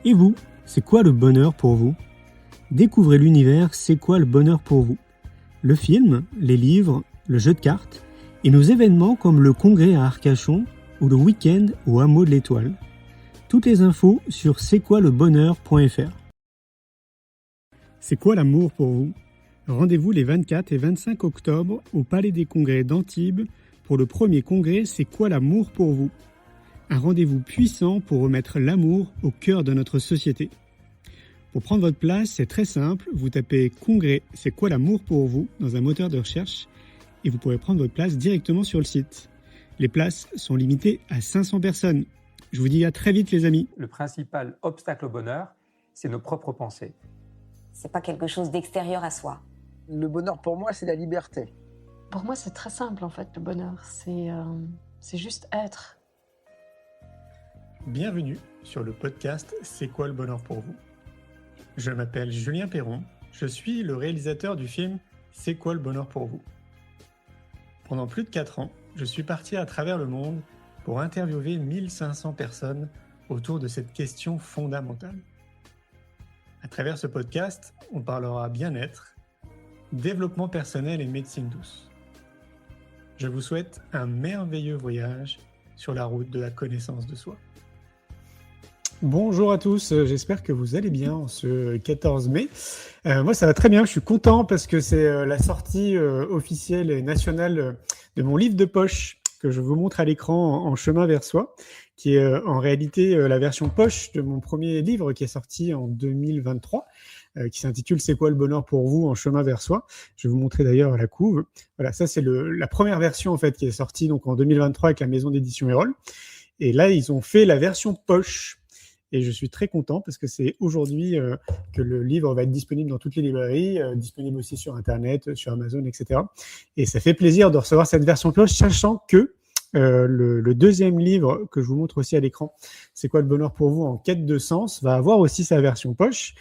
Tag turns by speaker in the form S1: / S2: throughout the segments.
S1: Et vous, c'est quoi le bonheur pour vous ? Découvrez l'univers C'est quoi le bonheur pour vous ? Le film, les livres, le jeu de cartes et nos événements comme le congrès à Arcachon ou le week-end au hameau de l'Étoile. Toutes les infos sur c'estquoilebonheur.fr. C'est quoi l'amour pour vous ? Rendez-vous les 24 et 25 octobre au Palais des Congrès d'Antibes pour le premier congrès C'est quoi l'amour pour vous ? Un rendez-vous puissant pour remettre l'amour au cœur de notre société. Pour prendre votre place, c'est très simple. Vous tapez « Congrès, c'est quoi l'amour pour vous ?» dans un moteur de recherche et vous pourrez prendre votre place directement sur le site. Les places sont limitées à 500 personnes. Je vous dis à très vite les amis.
S2: Le principal obstacle au bonheur, c'est nos propres pensées.
S3: C'est pas quelque chose d'extérieur à soi.
S4: Le bonheur pour moi, c'est la liberté.
S5: Pour moi, c'est très simple en fait, le bonheur. C'est juste être.
S1: Bienvenue sur le podcast C'est quoi le bonheur pour vous ? Je m'appelle Julien Perron, je suis le réalisateur du film C'est quoi le bonheur pour vous ? Pendant plus de 4 ans, je suis parti à travers le monde pour interviewer 1500 personnes autour de cette question fondamentale. À travers ce podcast, on parlera bien-être, développement personnel et médecine douce. Je vous souhaite un merveilleux voyage sur la route de la connaissance de soi. Bonjour à tous, j'espère que vous allez bien en ce 14 mai. Moi ça va très bien, je suis content parce que c'est la sortie officielle et nationale de mon livre de poche que je vous montre à l'écran en chemin vers soi, qui est en réalité la version poche de mon premier livre qui est sorti en 2023, qui s'intitule C'est quoi le bonheur pour vous en chemin vers soi. Je vais vous montrer d'ailleurs la couve. Voilà, ça c'est la première version en fait qui est sortie donc en 2023 avec la maison d'édition Erol. Et là ils ont fait la version poche. Et je suis très content parce que c'est aujourd'hui que le livre va être disponible dans toutes les librairies, disponible aussi sur Internet, sur Amazon, etc. Et ça fait plaisir de recevoir cette version poche, sachant que le deuxième livre que je vous montre aussi à l'écran, C'est quoi le bonheur pour vous en quête de sens, va avoir aussi sa version poche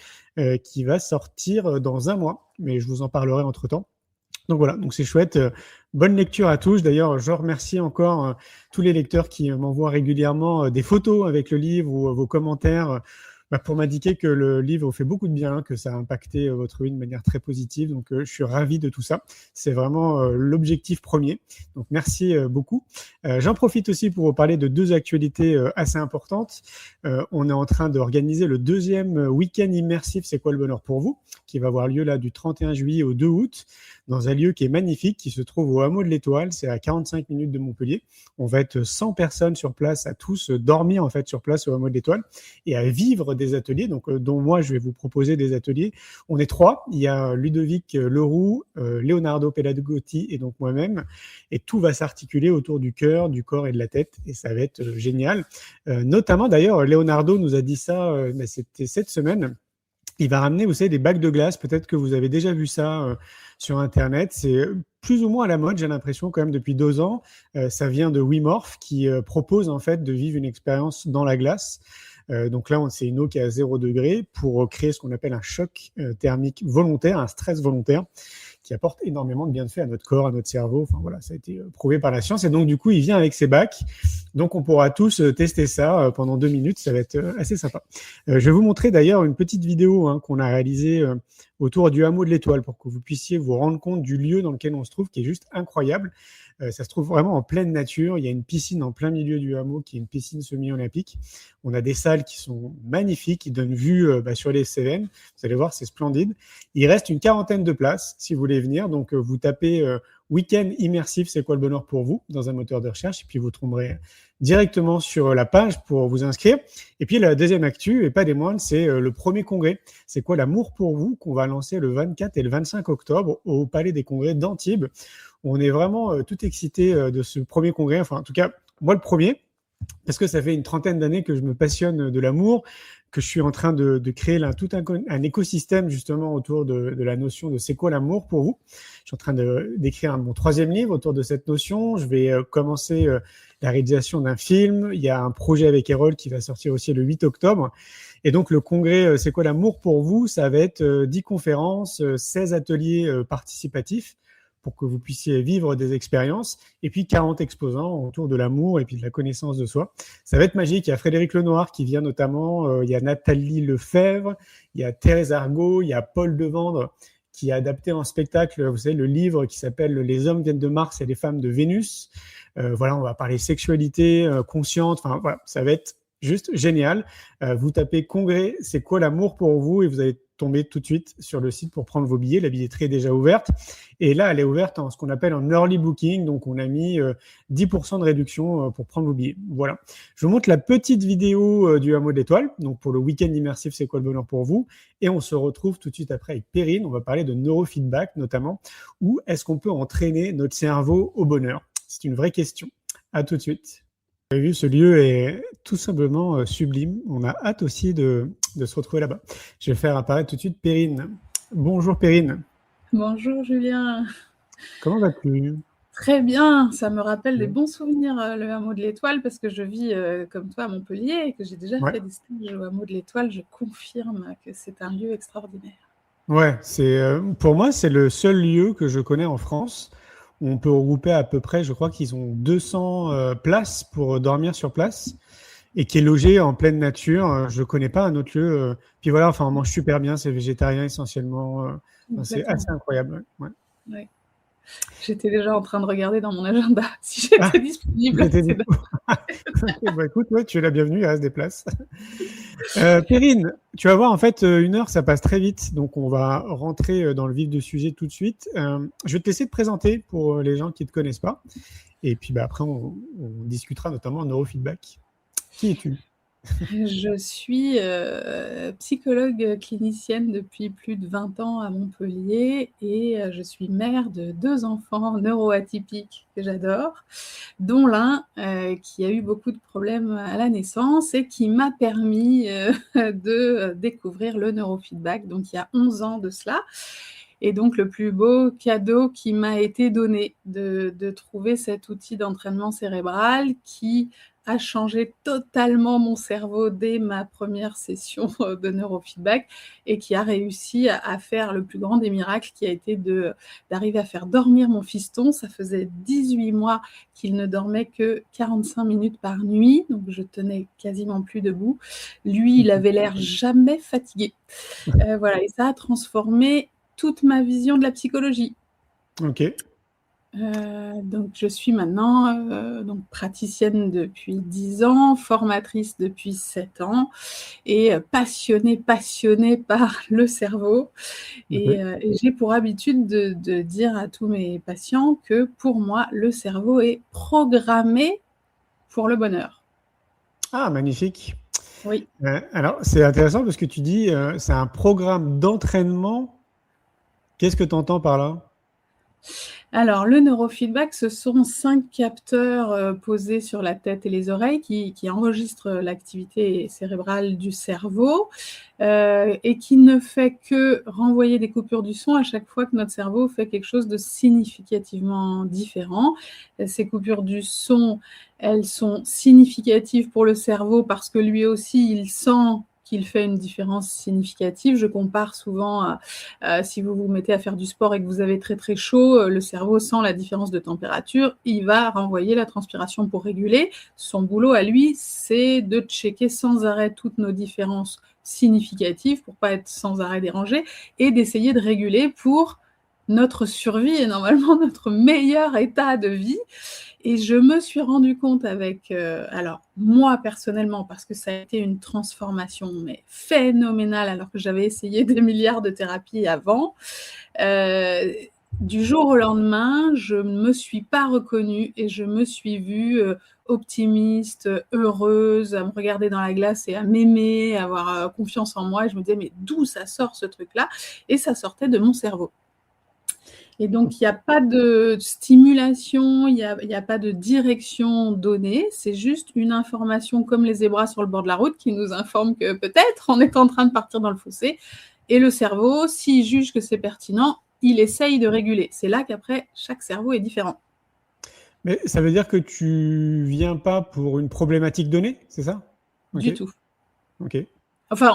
S1: qui va sortir dans un mois. Mais je vous en parlerai entre-temps. Donc voilà, donc c'est chouette. Bonne lecture à tous. D'ailleurs, je remercie encore tous les lecteurs qui m'envoient régulièrement des photos avec le livre ou vos commentaires pour m'indiquer que le livre vous fait beaucoup de bien, que ça a impacté votre vie de manière très positive. Donc, je suis ravi de tout ça. C'est vraiment l'objectif premier. Donc, merci beaucoup. J'en profite aussi pour vous parler de 2 actualités assez importantes. On est en train d'organiser le 2e week-end immersif C'est quoi le bonheur pour vous, qui va avoir lieu là du 31 juillet au 2 août dans un lieu qui est magnifique, qui se trouve au hameau de l'Étoile. C'est à 45 minutes de Montpellier. On va être 100 personnes sur place, à tous dormir en fait sur place au hameau de l'Étoile et à vivre des ateliers, donc dont moi je vais vous proposer des ateliers. On est 3, il y a Ludovic Leroux, Leonardo Pelagotti et donc moi-même, et tout va s'articuler autour du cœur, du corps et de la tête, et ça va être génial. Notamment d'ailleurs, Leonardo nous a dit ça, c'était cette semaine. Il va ramener, vous savez, des bacs de glace. Peut-être que vous avez déjà vu ça sur Internet. C'est plus ou moins à la mode, j'ai l'impression, quand même, depuis 2 ans. Ça vient de Wimorf, qui propose, en fait, de vivre une expérience dans la glace. Donc là, c'est une eau qui est à 0 degré pour créer ce qu'on appelle un choc thermique volontaire, un stress volontaire, qui apporte énormément de bienfaits à notre corps, à notre cerveau. Enfin voilà, ça a été prouvé par la science. Et donc, du coup, il vient avec ses bacs. Donc, on pourra tous tester ça pendant 2 minutes. Ça va être assez sympa. Je vais vous montrer d'ailleurs une petite vidéo qu'on a réalisée autour du hameau de l'Étoile pour que vous puissiez vous rendre compte du lieu dans lequel on se trouve, qui est juste incroyable. Ça se trouve vraiment en pleine nature. Il y a une piscine en plein milieu du hameau qui est une piscine semi-olympique. On a des salles qui sont magnifiques, qui donnent vue sur les Cévennes. Vous allez voir, c'est splendide. Il reste une 40aine de places si vous voulez venir. Donc, vous tapez week-end immersif, c'est quoi le bonheur pour vous dans un moteur de recherche et puis vous tomberez directement sur la page pour vous inscrire. Et puis, la deuxième actu, et pas des moindres, c'est le premier congrès. C'est quoi l'amour pour vous qu'on va lancer le 24 et le 25 octobre au Palais des Congrès d'Antibes. On est vraiment tout excité de ce premier congrès. Enfin, en tout cas, moi, le premier, parce que ça fait une 30aine d'années que je me passionne de l'amour, que je suis en train de créer là, tout un écosystème justement autour de la notion de c'est quoi l'amour pour vous. Je suis en train d'écrire mon 3e livre autour de cette notion. Je vais commencer la réalisation d'un film. Il y a un projet avec Erol qui va sortir aussi le 8 octobre. Et donc le congrès c'est quoi l'amour pour vous, ça va être 10 conférences, 16 ateliers participatifs pour que vous puissiez vivre des expériences, et puis 40 exposants autour de l'amour et puis de la connaissance de soi. Ça va être magique. Il y a Frédéric Lenoir qui vient notamment, il y a Nathalie Lefebvre, il y a Thérèse Argot, il y a Paul Devendre qui a adapté en spectacle, vous savez, le livre qui s'appelle « Les hommes viennent de Mars et les femmes de Vénus ». Voilà, on va parler sexualité consciente, enfin voilà, ça va être juste génial. Vous tapez congrès, c'est quoi l'amour pour vous, et vous allez tomber tout de suite sur le site pour prendre vos billets. La billetterie est déjà ouverte. Et là, elle est ouverte en ce qu'on appelle en early booking. Donc, on a mis 10% de réduction pour prendre vos billets. Voilà. Je vous montre la petite vidéo du Hameau de l'Étoile. Donc, pour le week-end immersif, c'est quoi le bonheur pour vous? Et on se retrouve tout de suite après avec Perrine. On va parler de neurofeedback, notamment. Où est-ce qu'on peut entraîner notre cerveau au bonheur? C'est une vraie question. À tout de suite. Vous avez vu, ce lieu est tout simplement sublime. On a hâte aussi de se retrouver là-bas. Je vais faire apparaître tout de suite Perrine. Bonjour Perrine.
S6: Bonjour Julien.
S1: Comment vas-tu?
S6: Très bien, ça me rappelle des bons souvenirs, le Hameau de l'Étoile, parce que je vis comme toi à Montpellier et que j'ai déjà fait des stages au Hameau de l'Étoile. Je confirme que c'est un lieu extraordinaire.
S1: Ouais, pour moi, c'est le seul lieu que je connais en France. On peut regrouper à peu près, je crois qu'ils ont 200 places pour dormir sur place et qui est logé en pleine nature. Je ne connais pas un autre lieu. Puis voilà, enfin, on mange super bien, c'est végétarien essentiellement. C'est assez incroyable. Ouais.
S6: Ouais. J'étais déjà en train de regarder dans mon agenda si j'étais disponible.
S1: Bah, écoute, ouais, tu es la bienvenue, il reste des places. Perrine, tu vas voir, en fait, 1 heure, ça passe très vite. Donc, on va rentrer dans le vif du sujet tout de suite. Je vais te laisser te présenter pour les gens qui ne te connaissent pas. Et puis, après, on discutera notamment neurofeedback. Qui es-tu?
S6: Je suis psychologue clinicienne depuis plus de 20 ans à Montpellier et je suis mère de 2 enfants neuroatypiques que j'adore, dont l'un qui a eu beaucoup de problèmes à la naissance et qui m'a permis de découvrir le neurofeedback, donc il y a 11 ans de cela. Et donc, le plus beau cadeau qui m'a été donné de trouver cet outil d'entraînement cérébral qui a changé totalement mon cerveau dès ma première session de neurofeedback et qui a réussi à faire le plus grand des miracles, qui a été d'arriver à faire dormir mon fiston. Ça faisait 18 mois qu'il ne dormait que 45 minutes par nuit, donc je tenais quasiment plus debout. Lui, il avait l'air jamais fatigué. Voilà, et ça a transformé toute ma vision de la psychologie.
S1: Ok.
S6: Donc je suis maintenant donc praticienne depuis 10 ans, formatrice depuis 7 ans et passionnée par le cerveau. Et j'ai pour habitude de dire à tous mes patients que pour moi, le cerveau est programmé pour le bonheur.
S1: Ah, magnifique.
S6: Oui.
S1: Alors, c'est intéressant parce que tu dis c'est un programme d'entraînement. Qu'est-ce que tu entends par là?
S6: Alors, le neurofeedback, ce sont 5 capteurs posés sur la tête et les oreilles qui enregistrent l'activité cérébrale du cerveau et qui ne fait que renvoyer des coupures du son à chaque fois que notre cerveau fait quelque chose de significativement différent. Ces coupures du son, elles sont significatives pour le cerveau parce que lui aussi, il sent qu'il fait une différence significative. Je compare souvent si vous vous mettez à faire du sport et que vous avez très très chaud, le cerveau sent la différence de température, il va renvoyer la transpiration pour réguler. Son boulot à lui, c'est de checker sans arrêt toutes nos différences significatives pour pas être sans arrêt dérangé et d'essayer de réguler pour notre survie et normalement notre meilleur état de vie. Et je me suis rendu compte avec, alors moi personnellement, parce que ça a été une transformation mais phénoménale alors que j'avais essayé des milliards de thérapies avant, du jour au lendemain, je ne me suis pas reconnue et je me suis vue optimiste, heureuse, à me regarder dans la glace et à m'aimer, à avoir confiance en moi. Et je me disais, mais d'où ça sort ce truc-là? Et ça sortait de mon cerveau. Et donc, il n'y a pas de stimulation, il n'y a pas de direction donnée, c'est juste une information comme les zébras sur le bord de la route qui nous informe que peut-être on est en train de partir dans le fossé. Et le cerveau, s'il juge que c'est pertinent, il essaye de réguler. C'est là qu'après, chaque cerveau est différent.
S1: Mais ça veut dire que tu viens pas pour une problématique donnée, c'est ça?
S6: Du tout.
S1: Ok.
S6: Enfin,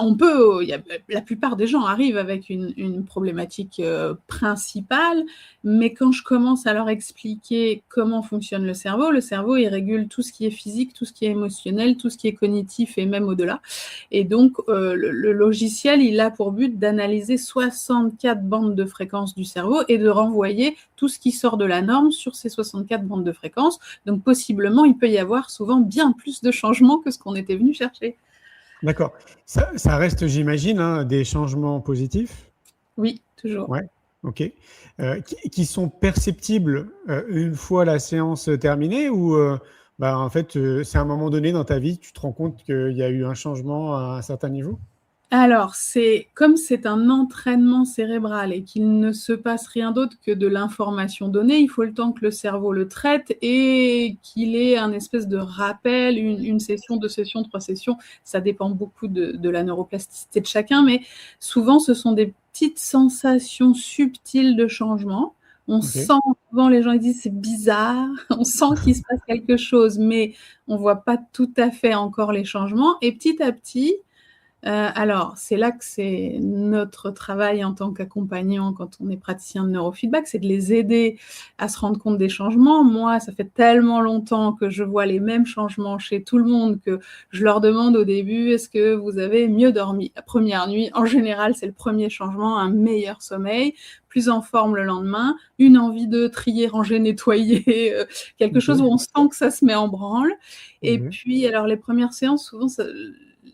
S6: la plupart des gens arrivent avec une problématique principale, mais quand je commence à leur expliquer comment fonctionne le cerveau, il régule tout ce qui est physique, tout ce qui est émotionnel, tout ce qui est cognitif et même au-delà. Et donc, le logiciel, il a pour but d'analyser 64 bandes de fréquences du cerveau et de renvoyer tout ce qui sort de la norme sur ces 64 bandes de fréquences. Donc, possiblement, il peut y avoir souvent bien plus de changements que ce qu'on était venu chercher.
S1: D'accord. Ça reste, j'imagine, hein, des changements positifs?
S6: Oui, toujours.
S1: Ouais, ok. Qui sont perceptibles une fois la séance terminée ou en fait, c'est à un moment donné dans ta vie que tu te rends compte qu'il y a eu un changement à un certain niveau?
S6: Alors, comme c'est un entraînement cérébral et qu'il ne se passe rien d'autre que de l'information donnée, il faut le temps que le cerveau le traite et qu'il ait un espèce de rappel, une session, 2 sessions, 3 sessions. Ça dépend beaucoup de la neuroplasticité de chacun, mais souvent, ce sont des petites sensations subtiles de changement. On sent, souvent les gens ils disent c'est bizarre, on sent qu'il se passe quelque chose, mais on voit pas tout à fait encore les changements. Et petit à petit, alors, c'est là que c'est notre travail en tant qu'accompagnant quand on est praticien de neurofeedback, c'est de les aider à se rendre compte des changements. Moi, ça fait tellement longtemps que je vois les mêmes changements chez tout le monde que je leur demande au début, est-ce que vous avez mieux dormi la première nuit? En général, c'est le premier changement, un meilleur sommeil, plus en forme le lendemain, une envie de trier, ranger, nettoyer, quelque chose où on sent que ça se met en branle. Et puis, alors les premières séances, souvent,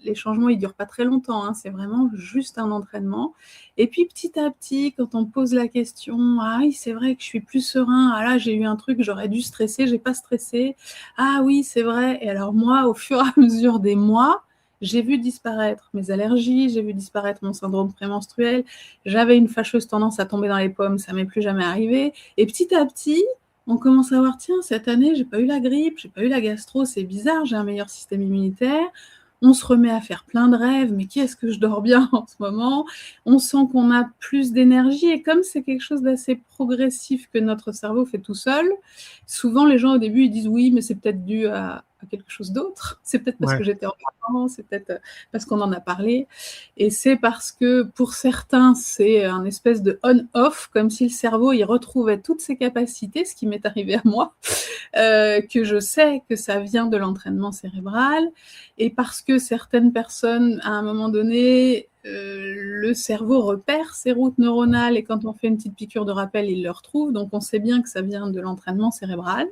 S6: les changements, ils durent pas très longtemps, hein, c'est vraiment juste un entraînement. Et puis petit à petit, quand on pose la question, ah oui, c'est vrai que je suis plus serein, ah là, j'ai eu un truc, j'aurais dû stresser, j'ai pas stressé, ah oui, c'est vrai. Et alors moi, au fur et à mesure des mois, j'ai vu disparaître mes allergies, j'ai vu disparaître mon syndrome prémenstruel, j'avais une fâcheuse tendance à tomber dans les pommes, ça m'est plus jamais arrivé. Et petit à petit, on commence à voir, tiens, cette année, j'ai pas eu la grippe, j'ai pas eu la gastro, c'est bizarre, j'ai un meilleur système immunitaire. On se remet à faire plein de rêves, mais qu'est-ce que je dors bien en ce moment? On sent qu'on a plus d'énergie et comme c'est quelque chose d'assez progressif que notre cerveau fait tout seul, souvent les gens au début ils disent oui, mais c'est peut-être dû à quelque chose d'autre. C'est peut-être parce que j'étais en vacances, c'est peut-être parce qu'on en a parlé. Et c'est parce que pour certains, c'est un espèce de on-off, comme si le cerveau il retrouvait toutes ses capacités, ce qui m'est arrivé à moi, que je sais que ça vient de l'entraînement cérébral. Et parce que certaines personnes, à un moment donné, le cerveau repère ses routes neuronales et quand on fait une petite piqûre de rappel, il le retrouve. Donc on sait bien que ça vient de l'entraînement cérébral.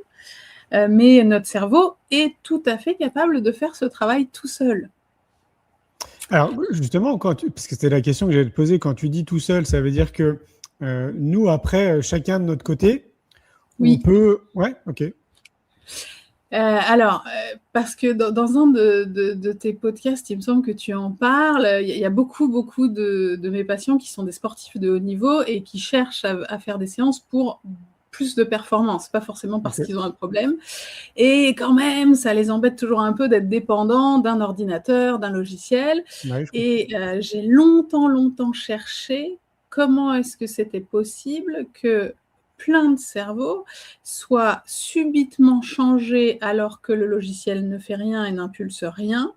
S6: Mais notre cerveau est tout à fait capable de faire ce travail tout seul.
S1: Alors justement, parce que c'était la question que j'allais te poser, quand tu dis tout seul, ça veut dire que nous, après, chacun de notre côté, on peut... Ouais, ok.
S6: Parce que dans un de tes podcasts, il me semble que tu en parles, il y a beaucoup de mes patients qui sont des sportifs de haut niveau et qui cherchent à faire des séances pour plus de performance, pas forcément parce qu'ils ont un problème. Et quand même, ça les embête toujours un peu d'être dépendants d'un ordinateur, d'un logiciel. Et j'ai longtemps cherché comment est-ce que c'était possible que plein de cerveaux soient subitement changés alors que le logiciel ne fait rien et n'impulse rien.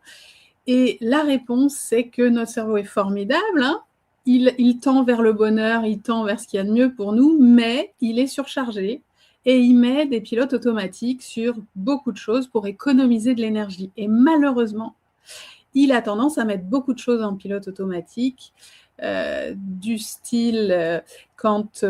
S6: Et la réponse, c'est que notre cerveau est formidable, hein. Il tend vers le bonheur, il tend vers ce qu'il y a de mieux pour nous, mais il est surchargé et il met des pilotes automatiques sur beaucoup de choses pour économiser de l'énergie. Et malheureusement, il a tendance à mettre beaucoup de choses en pilote automatique, du style quand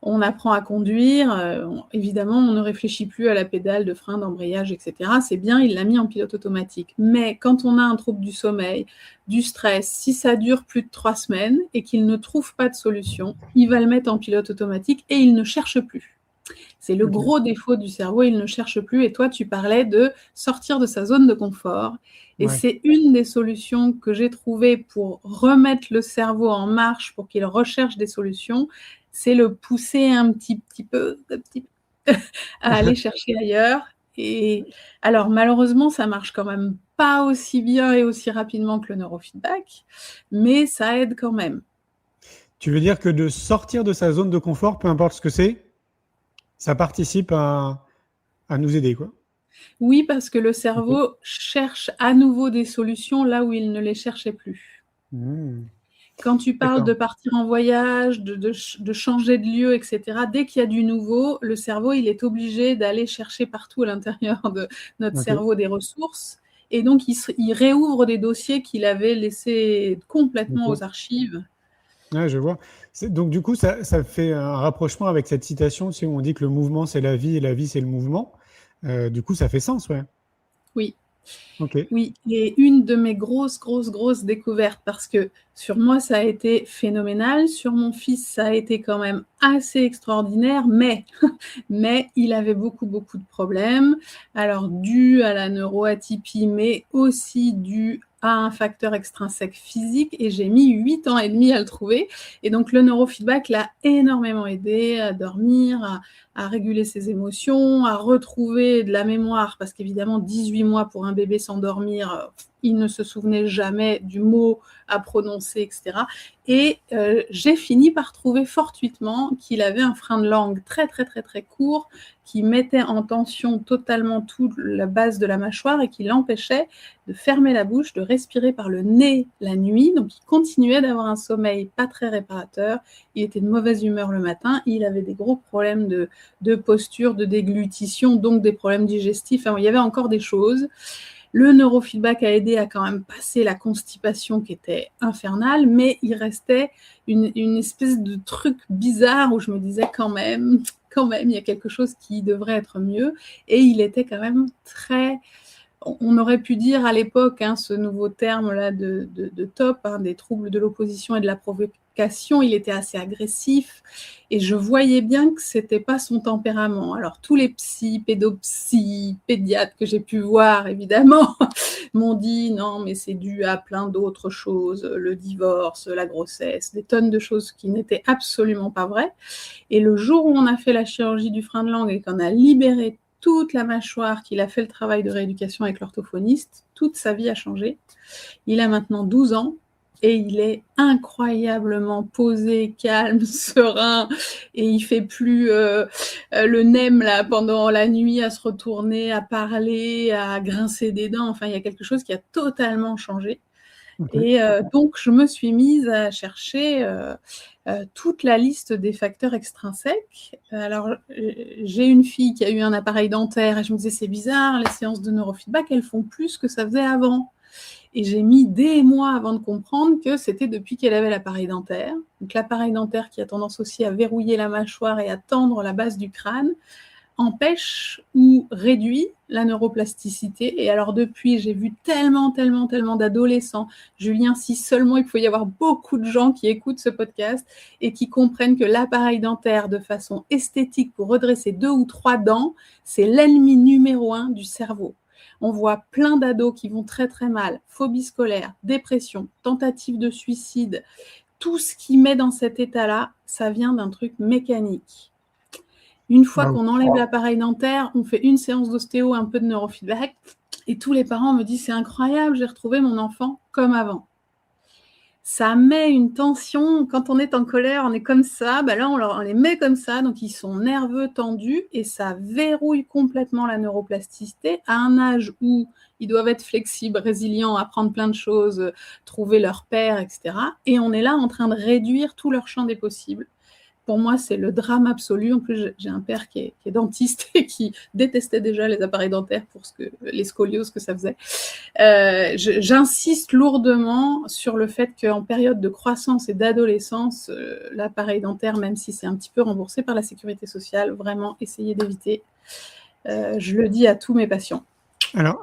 S6: on apprend à conduire, évidemment, on ne réfléchit plus à la pédale de frein, d'embrayage, etc. C'est bien, il l'a mis en pilote automatique. Mais quand on a un trouble du sommeil, du stress, si ça dure plus de 3 semaines et qu'il ne trouve pas de solution, il va le mettre en pilote automatique et il ne cherche plus. C'est le gros défaut du cerveau, il ne cherche plus. Et toi, tu parlais de sortir de sa zone de confort. Et c'est une des solutions que j'ai trouvées pour remettre le cerveau en marche, pour qu'il recherche des solutions, c'est le pousser un petit peu à aller chercher ailleurs. Et alors, malheureusement, ça marche quand même pas aussi bien et aussi rapidement que le neurofeedback, mais ça aide quand même.
S1: Tu veux dire que de sortir de sa zone de confort, peu importe ce que c'est, ça participe à nous aider, quoi.
S6: Oui, parce que le cerveau cherche à nouveau des solutions là où il ne les cherchait plus.
S1: Mmh.
S6: Quand tu parles
S1: D'accord.
S6: de partir en voyage, de changer de lieu, etc., dès qu'il y a du nouveau, le cerveau, il est obligé d'aller chercher partout à l'intérieur de notre
S1: OK.
S6: cerveau des ressources. Et donc, il réouvre des dossiers qu'il avait laissés complètement
S1: OK.
S6: aux archives.
S1: Ouais, je vois. Donc du coup, ça fait un rapprochement avec cette citation, tu sais, où on dit que le mouvement, c'est la vie et la vie, c'est le mouvement. Du coup, ça fait sens, ouais.
S6: Oui.
S1: OK.
S6: Oui, et une de mes grosses, grosses, grosses découvertes, parce que sur moi, ça a été phénoménal, sur mon fils, ça a été quand même assez extraordinaire, mais il avait beaucoup, beaucoup de problèmes. Alors, dû à la neuroatypie, mais aussi dû à un facteur extrinsèque physique, et j'ai mis 8 ans et demi à le trouver. Et donc, le neurofeedback l'a énormément aidé à dormir, à réguler ses émotions, à retrouver de la mémoire, parce qu'évidemment, 18 mois pour un bébé sans dormir, il ne se souvenait jamais du mot à prononcer, etc. Et j'ai fini par trouver fortuitement qu'il avait un frein de langue très, très, très, très court qui mettait en tension totalement toute la base de la mâchoire et qui l'empêchait de fermer la bouche, de respirer par le nez la nuit. Donc, il continuait d'avoir un sommeil pas très réparateur. Il était de mauvaise humeur le matin. Il avait des gros problèmes de posture, de déglutition, donc des problèmes digestifs. Enfin, il y avait encore des choses. Le neurofeedback a aidé à quand même passer la constipation qui était infernale, mais il restait une espèce de truc bizarre où je me disais quand même, il y a quelque chose qui devrait être mieux. Et il était quand même très... On aurait pu dire à l'époque, ce nouveau terme-là de TOP, des troubles de l'opposition et de la provocation, il était assez agressif et je voyais bien que c'était pas son tempérament. Alors tous les pédopsies, pédiatres que j'ai pu voir, évidemment, m'ont dit non, mais c'est dû à plein d'autres choses, le divorce, la grossesse, des tonnes de choses qui n'étaient absolument pas vraies. Et le jour où on a fait la chirurgie du frein de langue et qu'on a libéré toute la mâchoire, qu'il a fait le travail de rééducation avec l'orthophoniste, toute sa vie a changé. Il a maintenant 12 ans et il est incroyablement posé, calme, serein, et il fait plus le nem là pendant la nuit à se retourner, à parler, à grincer des dents. Enfin, il y a quelque chose qui a totalement changé.
S1: OK.
S6: Et donc, je me suis mise à chercher toute la liste des facteurs extrinsèques. Alors, j'ai une fille qui a eu un appareil dentaire et je me disais, c'est bizarre, les séances de neurofeedback, elles font plus que ça faisait avant. Et j'ai mis des mois avant de comprendre que c'était depuis qu'elle avait l'appareil dentaire. Donc, l'appareil dentaire qui a tendance aussi à verrouiller la mâchoire et à tendre la base du crâne empêche ou réduit la neuroplasticité. Et alors depuis, j'ai vu tellement d'adolescents. Julien, si seulement il pouvait y avoir beaucoup de gens qui écoutent ce podcast et qui comprennent que l'appareil dentaire, de façon esthétique, pour redresser 2 ou 3 dents, c'est l'ennemi numéro 1 du cerveau. On voit plein d'ados qui vont très très mal, phobie scolaire, dépression, tentative de suicide. Tout ce qui met dans cet état-là, ça vient d'un truc mécanique. Une fois qu'on enlève l'appareil dentaire, on fait une séance d'ostéo, un peu de neurofeedback, et tous les parents me disent, c'est incroyable, j'ai retrouvé mon enfant comme avant. Ça met une tension, quand on est en colère, on est comme ça, là on les met comme ça, donc ils sont nerveux, tendus, et ça verrouille complètement la neuroplasticité à un âge où ils doivent être flexibles, résilients, apprendre plein de choses, trouver leur père, etc. Et on est là en train de réduire tout leur champ des possibles. Pour moi, c'est le drame absolu. En plus, j'ai un père qui est dentiste et qui détestait déjà les appareils dentaires pour les scolioses que ça faisait. J'insiste lourdement sur le fait qu'en période de croissance et d'adolescence, l'appareil dentaire, même si c'est un petit peu remboursé par la sécurité sociale, vraiment essayez d'éviter. Je le dis à tous mes patients.
S1: Alors,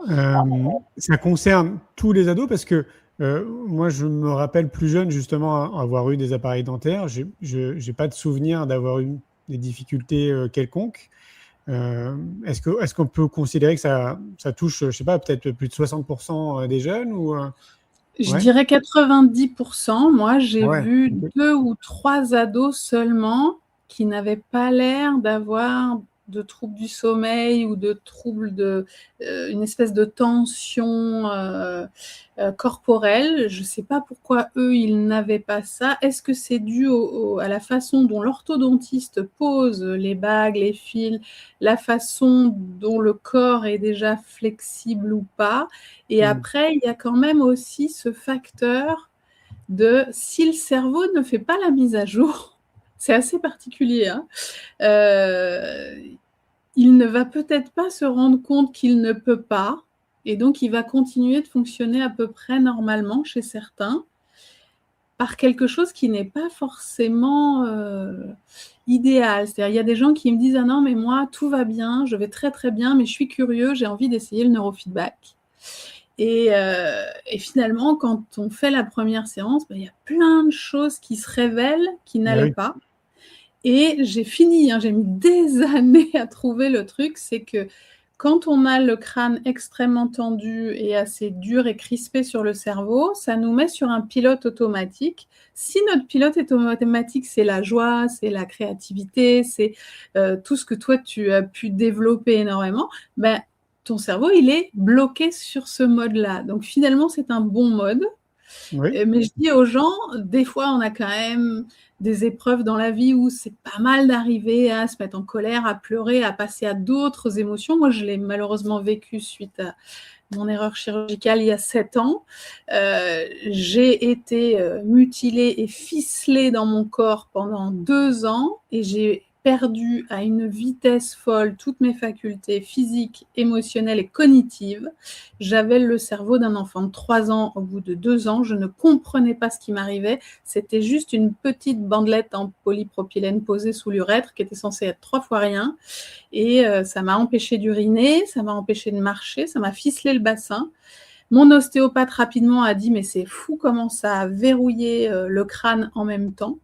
S1: ça concerne tous les ados parce que moi, je me rappelle plus jeune justement avoir eu des appareils dentaires. J'ai pas de souvenir d'avoir eu des difficultés quelconques. Est-ce qu'on peut considérer que ça touche, je sais pas, peut-être plus de 60% des jeunes ou
S6: Je
S1: ouais.
S6: dirais 90%. Moi, j'ai vu
S1: Okay.
S6: 2 ou 3 ados seulement qui n'avaient pas l'air d'avoir de troubles du sommeil ou de troubles une espèce de tension corporelle. Je ne sais pas pourquoi eux, ils n'avaient pas ça. Est-ce que c'est dû à la façon dont l'orthodontiste pose les bagues, les fils, la façon dont le corps est déjà flexible ou pas? Et après, il y a quand même aussi ce facteur si le cerveau ne fait pas la mise à jour, c'est assez particulier, hein, il ne va peut-être pas se rendre compte qu'il ne peut pas, et donc il va continuer de fonctionner à peu près normalement chez certains, par quelque chose qui n'est pas forcément idéal. C'est-à-dire, il y a des gens qui me disent « Ah non, mais moi, tout va bien, je vais très très bien, mais je suis curieux, j'ai envie d'essayer le neurofeedback. » Et finalement, quand on fait la première séance, il y a plein de choses qui se révèlent qui n'allaient pas. Et j'ai fini, j'ai mis des années à trouver le truc, c'est que quand on a le crâne extrêmement tendu et assez dur et crispé sur le cerveau, ça nous met sur un pilote automatique. Si notre pilote automatique, c'est la joie, c'est la créativité, c'est tout ce que toi, tu as pu développer énormément, ton cerveau, il est bloqué sur ce mode-là. Donc finalement, c'est un bon mode.
S1: Oui.
S6: Mais je dis aux gens, des fois, on a quand même des épreuves dans la vie où c'est pas mal d'arriver à se mettre en colère, à pleurer, à passer à d'autres émotions. Moi, je l'ai malheureusement vécu suite à mon erreur chirurgicale il y a 7 ans. J'ai été mutilée et ficelée dans mon corps pendant 2 ans et j'ai perdu à une vitesse folle toutes mes facultés physiques, émotionnelles et cognitives. J'avais le cerveau d'un enfant de 3 ans au bout de 2 ans. Je ne comprenais pas ce qui m'arrivait. C'était juste une petite bandelette en polypropylène posée sous l'urètre qui était censée être 3 fois rien. Et ça m'a empêché d'uriner, ça m'a empêché de marcher, ça m'a ficelé le bassin. Mon ostéopathe rapidement a dit « Mais c'est fou comment ça a verrouillé le crâne en même temps ».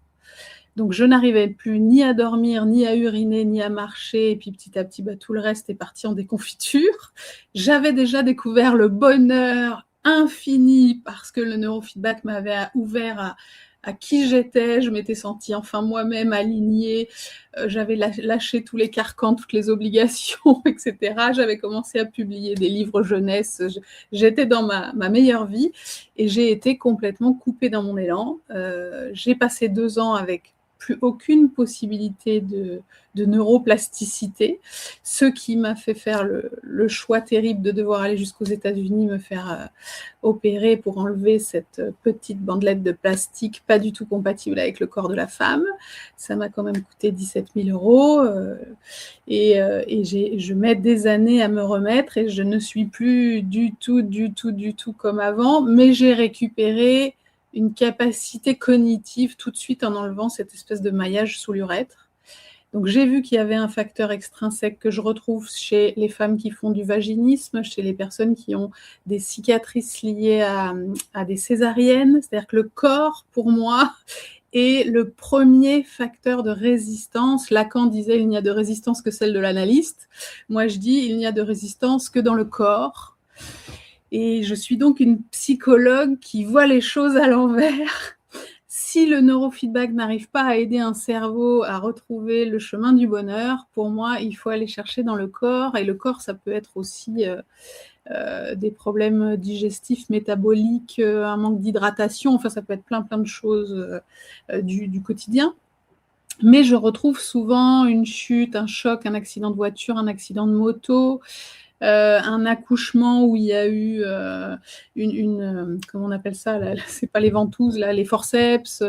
S6: Donc, je n'arrivais plus ni à dormir, ni à uriner, ni à marcher. Et puis, petit à petit, tout le reste est parti en déconfiture. J'avais déjà découvert le bonheur infini parce que le neurofeedback m'avait ouvert à qui j'étais. Je m'étais sentie enfin moi-même alignée. J'avais lâché tous les carcans, toutes les obligations, etc. J'avais commencé à publier des livres jeunesse. J'étais dans ma meilleure vie et j'ai été complètement coupée dans mon élan. J'ai passé 2 ans avec plus aucune possibilité de neuroplasticité, ce qui m'a fait faire le choix terrible de devoir aller jusqu'aux États-Unis me faire opérer pour enlever cette petite bandelette de plastique pas du tout compatible avec le corps de la femme. Ça m'a quand même coûté 17 000 €, et je mets des années à me remettre et je ne suis plus du tout comme avant, mais j'ai récupéré une capacité cognitive tout de suite en enlevant cette espèce de maillage sous l'urètre. Donc j'ai vu qu'il y avait un facteur extrinsèque que je retrouve chez les femmes qui font du vaginisme, chez les personnes qui ont des cicatrices liées à des césariennes. C'est-à-dire que le corps, pour moi, est le premier facteur de résistance. Lacan disait « il n'y a de résistance que celle de l'analyste ». Moi je dis « il n'y a de résistance que dans le corps ». Et je suis donc une psychologue qui voit les choses à l'envers. Si le neurofeedback n'arrive pas à aider un cerveau à retrouver le chemin du bonheur, pour moi, il faut aller chercher dans le corps. Et le corps, ça peut être aussi des problèmes digestifs, métaboliques, un manque d'hydratation. Enfin, ça peut être plein de choses du quotidien. Mais je retrouve souvent une chute, un choc, un accident de voiture, un accident de moto, un accouchement où il y a eu comment on appelle ça là, c'est pas les ventouses, là, les forceps.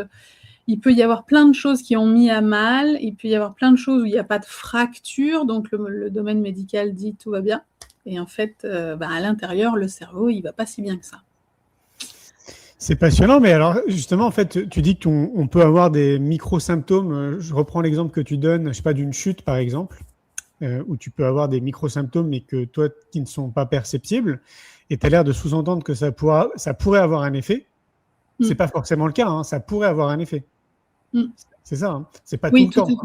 S6: Il peut y avoir plein de choses qui ont mis à mal. Il peut y avoir plein de choses où il n'y a pas de fracture. Donc, le domaine médical dit tout va bien. Et en fait, à l'intérieur, le cerveau, il va pas si bien que ça.
S1: C'est passionnant, mais alors justement, en fait, tu dis qu'on peut avoir des micro-symptômes. Je reprends l'exemple que tu donnes, je sais pas, d'une chute par exemple, où tu peux avoir des micro-symptômes, mais que toi, qui ne sont pas perceptibles. Et tu as l'air de sous-entendre que ça pourrait avoir un effet. C'est pas forcément le cas, hein, ça pourrait avoir un effet. C'est ça, hein, c'est pas tout le temps.
S6: Fait.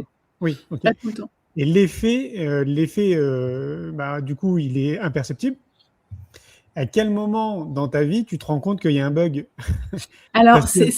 S1: Oui, ok.
S6: Pas tout le temps.
S1: Et l'effet, du coup, il est imperceptible. À quel moment dans ta vie tu te rends compte qu'il y a un bug?
S6: Alors, c'est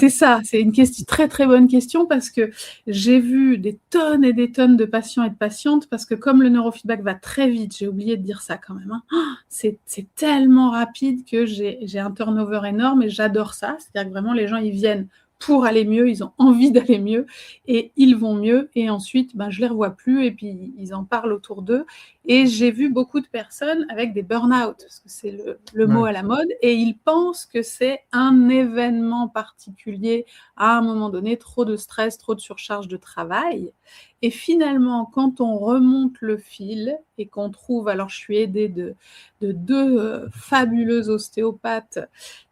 S6: ça, c'est une question, très très bonne question, parce que j'ai vu des tonnes et des tonnes de patients et de patientes, parce que comme le neurofeedback va très vite, j'ai oublié de dire ça quand même, hein, c'est tellement rapide que j'ai un turnover énorme et j'adore ça. C'est-à-dire que vraiment les gens ils viennent pour aller mieux, ils ont envie d'aller mieux et ils vont mieux. Et ensuite, je les revois plus et puis ils en parlent autour d'eux. Et j'ai vu beaucoup de personnes avec des burn-out, parce que c'est le mot à la mode, et ils pensent que c'est un événement particulier à un moment donné, trop de stress, trop de surcharge de travail. Et finalement, quand on remonte le fil et qu'on trouve, alors je suis aidée de deux fabuleuses ostéopathes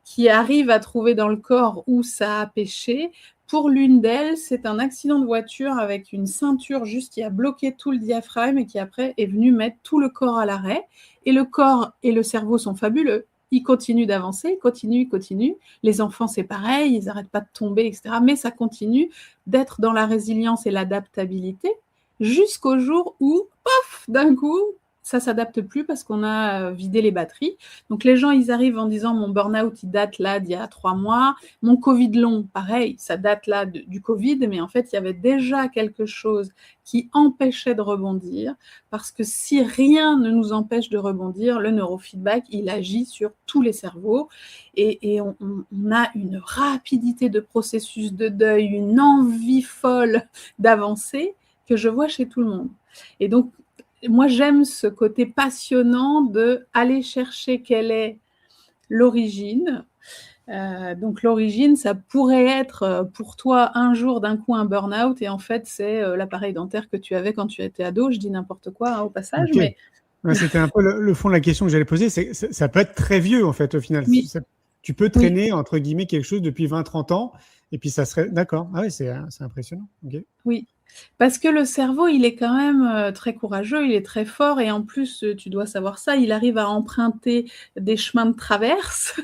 S6: qui arrivent à trouver dans le corps où ça a péché. Pour l'une d'elles, c'est un accident de voiture avec une ceinture juste qui a bloqué tout le diaphragme et qui après est venu mettre tout le corps à l'arrêt. Et le corps et le cerveau sont fabuleux. Ils continuent d'avancer, ils continuent. Les enfants, c'est pareil, ils n'arrêtent pas de tomber, etc. Mais ça continue d'être dans la résilience et l'adaptabilité jusqu'au jour où, pof, d'un coup, ça ne s'adapte plus parce qu'on a vidé les batteries. Donc les gens, ils arrivent en disant mon burn-out, il date là d'il y a 3 mois. Mon Covid long, pareil, ça date là du Covid, mais en fait, il y avait déjà quelque chose qui empêchait de rebondir, parce que si rien ne nous empêche de rebondir, le neurofeedback, il agit sur tous les cerveaux et on a une rapidité de processus de deuil, une envie folle d'avancer que je vois chez tout le monde. Et donc, moi, j'aime ce côté passionnant d'aller chercher quelle est l'origine. Donc, l'origine, ça pourrait être pour toi un jour d'un coup un burn-out, et en fait, c'est l'appareil dentaire que tu avais quand tu étais ado. Je dis n'importe quoi au passage,
S1: mais... Ouais, c'était un peu le fond de la question que j'allais poser. Ça peut être très vieux, en fait, au final.
S6: Oui.
S1: Tu peux traîner, entre guillemets, quelque chose depuis 20-30 ans, et puis ça serait... D'accord. Ah oui, c'est impressionnant. Okay.
S6: Oui. Parce que le cerveau, il est quand même très courageux, il est très fort, et en plus, tu dois savoir ça, il arrive à emprunter des chemins de traverse.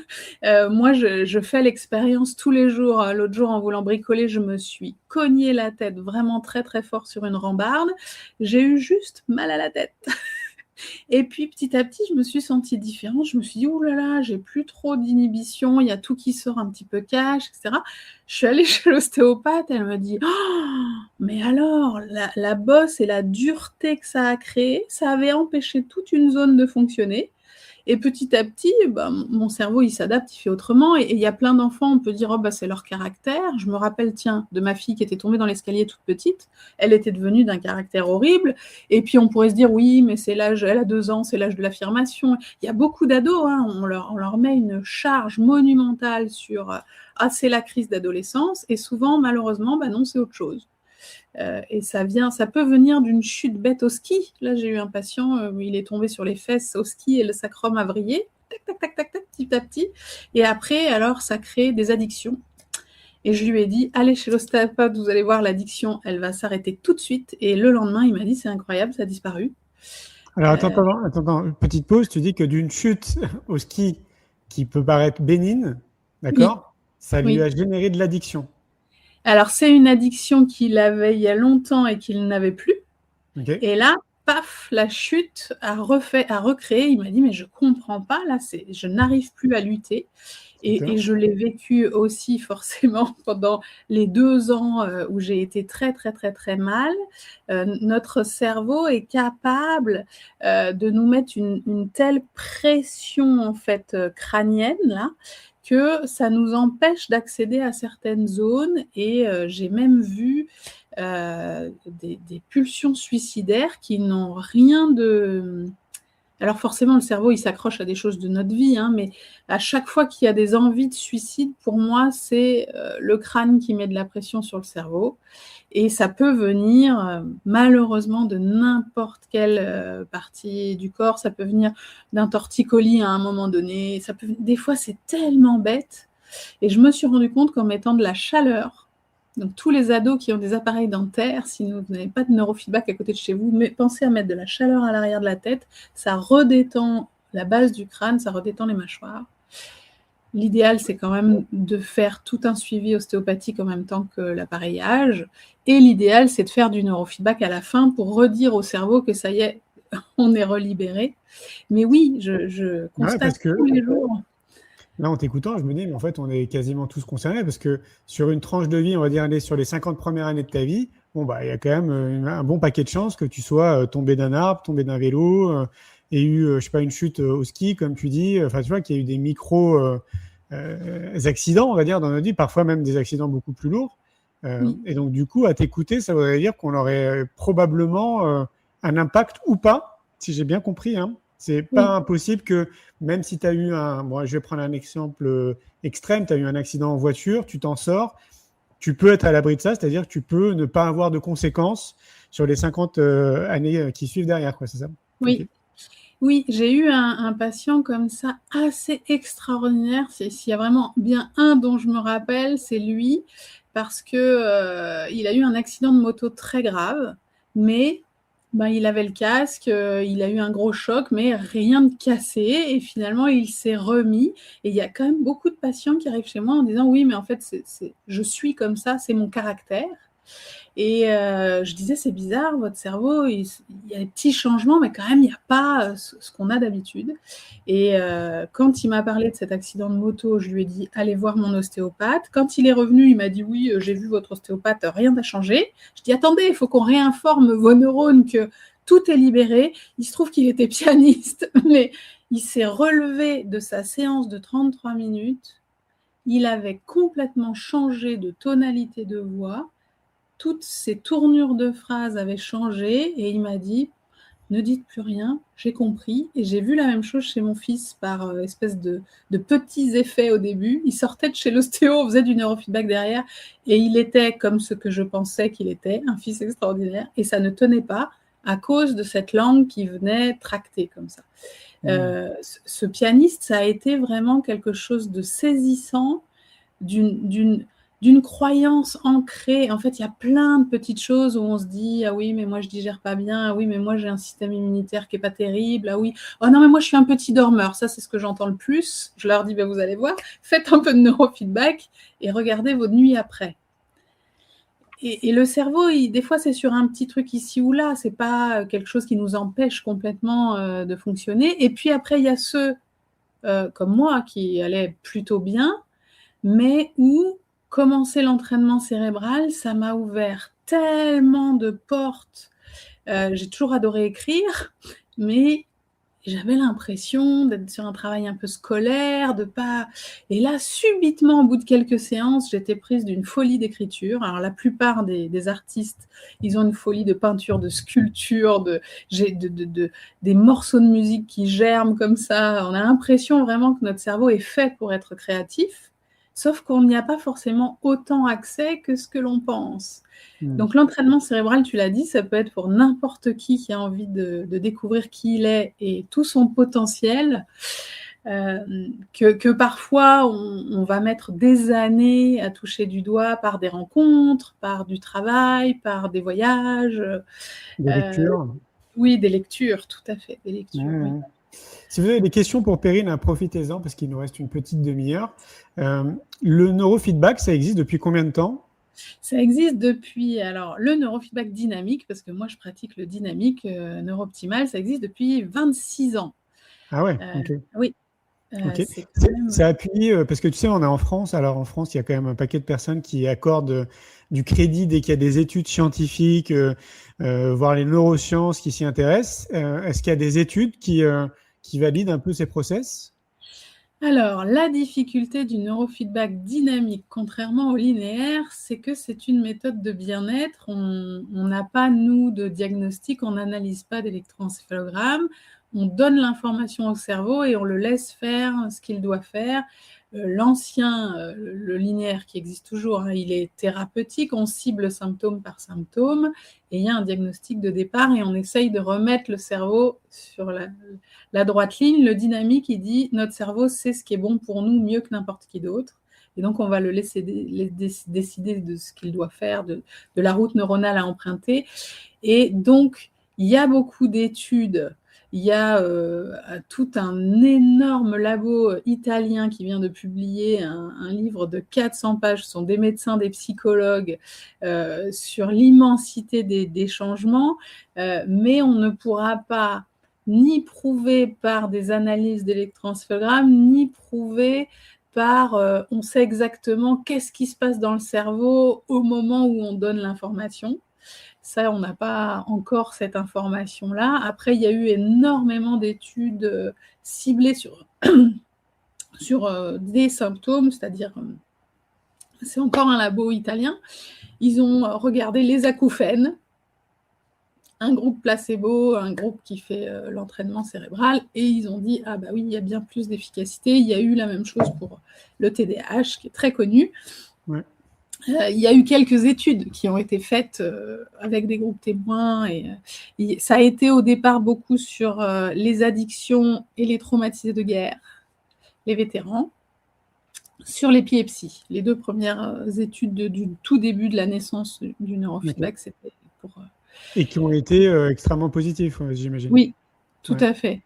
S6: Moi, je fais l'expérience tous les jours. L'autre jour, en voulant bricoler, je me suis cogné la tête vraiment très très fort sur une rambarde. J'ai eu juste mal à la tête. Et puis petit à petit, je me suis sentie différente. Je me suis dit, oh là là, j'ai plus trop d'inhibition, il y a tout qui sort un petit peu cash, etc. Je suis allée chez l'ostéopathe, elle me dit, oh, mais alors, la bosse et la dureté que ça a créé, ça avait empêché toute une zone de fonctionner. Et petit à petit, mon cerveau, il s'adapte, il fait autrement. Et il y a plein d'enfants, on peut dire, oh, c'est leur caractère. Je me rappelle, de ma fille qui était tombée dans l'escalier toute petite. Elle était devenue d'un caractère horrible. Et puis, on pourrait se dire, oui, mais c'est l'âge, elle a 2 ans, c'est l'âge de l'affirmation. Il y a beaucoup d'ados, on leur met une charge monumentale sur, c'est la crise d'adolescence. Et souvent, malheureusement, non, c'est autre chose. Et ça peut venir d'une chute bête au ski. Là, j'ai eu un patient, il est tombé sur les fesses au ski et le sacrum a vrillé, tac, tac, tac, tac, petit à petit. Et après, alors, ça crée des addictions. Et je lui ai dit, allez chez l'ostéopathe, vous allez voir, l'addiction, elle va s'arrêter tout de suite. Et le lendemain, il m'a dit, c'est incroyable, ça a disparu.
S1: Alors, attends, petite pause. Tu dis que d'une chute au ski qui peut paraître bénigne, d'accord, ça lui a généré de l'addiction.
S6: Alors, c'est une addiction qu'il avait il y a longtemps et qu'il n'avait plus.
S1: Okay.
S6: Et là, paf, la chute a recréé. Il m'a dit, mais je comprends pas, là, je n'arrive plus à lutter. Et je l'ai vécu aussi forcément pendant les 2 ans où j'ai été très, très, très, très mal. Notre cerveau est capable de nous mettre une telle pression, en fait, crânienne, là, que ça nous empêche d'accéder à certaines zones. Et j'ai même vu des pulsions suicidaires qui n'ont rien de... Alors forcément, le cerveau, il s'accroche à des choses de notre vie, mais à chaque fois qu'il y a des envies de suicide, pour moi, c'est le crâne qui met de la pression sur le cerveau. Et ça peut venir, malheureusement, de n'importe quelle partie du corps. Ça peut venir d'un torticolis à un moment donné. Des fois, c'est tellement bête. Et je me suis rendu compte qu'en mettant de la chaleur, donc tous les ados qui ont des appareils dentaires, si vous n'avez pas de neurofeedback à côté de chez vous, pensez à mettre de la chaleur à l'arrière de la tête. Ça redétend la base du crâne, ça redétend les mâchoires. L'idéal, c'est quand même de faire tout un suivi ostéopathique en même temps que l'appareillage. Et l'idéal, c'est de faire du neurofeedback à la fin pour redire au cerveau que ça y est, on est relibéré. Mais oui, je constate tous les jours...
S1: Là, en t'écoutant, je me dis, mais en fait, on est quasiment tous concernés parce que sur une tranche de vie, on va dire, sur les 50 premières années de ta vie, il y a quand même un bon paquet de chances que tu sois tombé d'un arbre, tombé d'un vélo, et eu, une chute au ski, comme tu dis, tu vois, qu'il y a eu des accidents, on va dire, dans notre vie, parfois même des accidents beaucoup plus lourds.
S6: Oui.
S1: Et donc, du coup, à t'écouter, ça voudrait dire qu'on aurait probablement un impact ou pas, si j'ai bien compris. Hein. C'est pas impossible que, même si tu as eu bon, je vais prendre un exemple extrême, tu as eu un accident en voiture, tu t'en sors, tu peux être à l'abri de ça, c'est-à-dire que tu peux ne pas avoir de conséquences sur les 50 années qui suivent derrière, quoi, c'est ça?
S6: Oui.
S1: Ok.
S6: Oui, j'ai eu un patient comme ça assez extraordinaire. S'il y a vraiment bien un dont je me rappelle, c'est lui, parce que il a eu un accident de moto très grave, mais il avait le casque, il a eu un gros choc, mais rien de cassé, et finalement il s'est remis. Et il y a quand même beaucoup de patients qui arrivent chez moi en disant oui, mais en fait je suis comme ça, c'est mon caractère. Et je disais, c'est bizarre, votre cerveau, il y a des petits changements, mais quand même, il n'y a pas ce qu'on a d'habitude. Et quand il m'a parlé de cet accident de moto, je lui ai dit, allez voir mon ostéopathe. Quand il est revenu, il m'a dit, oui, j'ai vu votre ostéopathe, rien n'a changé. Je dis, attendez, il faut qu'on réinforme vos neurones que tout est libéré. Il se trouve qu'il était pianiste, mais il s'est relevé de sa séance de 33 minutes. Il avait complètement changé de tonalité de voix. Toutes ces tournures de phrases avaient changé et il m'a dit « Ne dites plus rien, j'ai compris ». Et j'ai vu la même chose chez mon fils par espèce de petits effets au début. Il sortait de chez l'ostéo, on faisait du neurofeedback derrière et il était comme ce que je pensais qu'il était, un fils extraordinaire. Et ça ne tenait pas à cause de cette langue qui venait tracter comme ça. Ce pianiste, ça a été vraiment quelque chose de saisissant, d'une croyance ancrée. En fait, il y a plein de petites choses où on se dit « Ah oui, mais moi, je digère pas bien. Ah oui, mais moi, j'ai un système immunitaire qui est pas terrible. Ah oui, oh non, mais moi, je suis un petit dormeur. » Ça, c'est ce que j'entends le plus. Je leur dis « Vous allez voir, faites un peu de neurofeedback et regardez vos nuits après. » Et le cerveau, des fois, c'est sur un petit truc ici ou là. C'est pas quelque chose qui nous empêche complètement de fonctionner. Et puis après, il y a ceux comme moi qui allaient plutôt bien, mais où commencer l'entraînement cérébral, ça m'a ouvert tellement de portes. J'ai toujours adoré écrire, mais j'avais l'impression d'être sur un travail un peu scolaire, de pas... Et là, subitement, au bout de quelques séances, j'étais prise d'une folie d'écriture. Alors, la plupart des artistes, ils ont une folie de peinture, de sculpture, des morceaux de musique qui germent comme ça. On a l'impression vraiment que notre cerveau est fait pour être créatif, sauf qu'on n'y a pas forcément autant accès que ce que l'on pense. Donc l'entraînement cérébral, tu l'as dit, ça peut être pour n'importe qui a envie de découvrir qui il est et tout son potentiel, que parfois on va mettre des années à toucher du doigt par des rencontres, par du travail, par des voyages.
S1: Des lectures.
S6: Oui, des lectures, tout à fait, des lectures, oui.
S1: Si vous avez des questions pour Perrine, profitez-en parce qu'il nous reste une petite demi-heure. Le neurofeedback, ça existe depuis combien de temps?
S6: Ça existe depuis, alors le neurofeedback dynamique, parce que moi je pratique le dynamique neurooptimal, ça existe depuis 26 ans.
S1: Ah ouais, ok.
S6: Oui.
S1: Ok.
S6: Même...
S1: C'est appuyé, parce que tu sais, on est en France, alors en France, il y a quand même un paquet de personnes qui accordent du crédit dès qu'il y a des études scientifiques, voire les neurosciences qui s'y intéressent. Est-ce qu'il y a des études qui valident un peu ces process?
S6: Alors, la difficulté du neurofeedback dynamique, contrairement au linéaire, c'est que c'est une méthode de bien-être. On n'a pas, nous, de diagnostic, on n'analyse pas d'électroencéphalogramme, on donne l'information au cerveau et on le laisse faire ce qu'il doit faire. L'ancien, le linéaire qui existe toujours, hein, il est thérapeutique, on cible symptôme par symptôme et il y a un diagnostic de départ et on essaye de remettre le cerveau sur la droite ligne. Le dynamique, il dit notre cerveau sait ce qui est bon pour nous mieux que n'importe qui d'autre et donc on va le laisser décider de ce qu'il doit faire, de la route neuronale à emprunter. Et donc il y a beaucoup d'études. Il y a tout un énorme labo italien qui vient de publier un livre de 400 pages, ce sont des médecins, des psychologues, sur l'immensité des changements, mais on ne pourra pas ni prouver par des analyses d'électroencéphalogramme, ni prouver par on sait exactement qu'est-ce qui se passe dans le cerveau au moment où on donne l'information. Ça, on n'a pas encore cette information-là. Après, il y a eu énormément d'études ciblées sur des symptômes, c'est-à-dire, c'est encore un labo italien, ils ont regardé les acouphènes, un groupe placebo, un groupe qui fait l'entraînement cérébral, et ils ont dit, ah bah oui, il y a bien plus d'efficacité. Il y a eu la même chose pour le TDAH, qui est très connu.
S1: Ouais.
S6: Il y a eu quelques études qui ont été faites avec des groupes témoins, et ça a été au départ beaucoup sur les addictions et les traumatisés de guerre, les vétérans, sur l'épilepsie. Les 2 premières études du tout début de la naissance du neurofeedback, c'était pour...
S1: Et qui ont été extrêmement positifs, j'imagine.
S6: Oui, tout
S1: Ouais.
S6: à fait.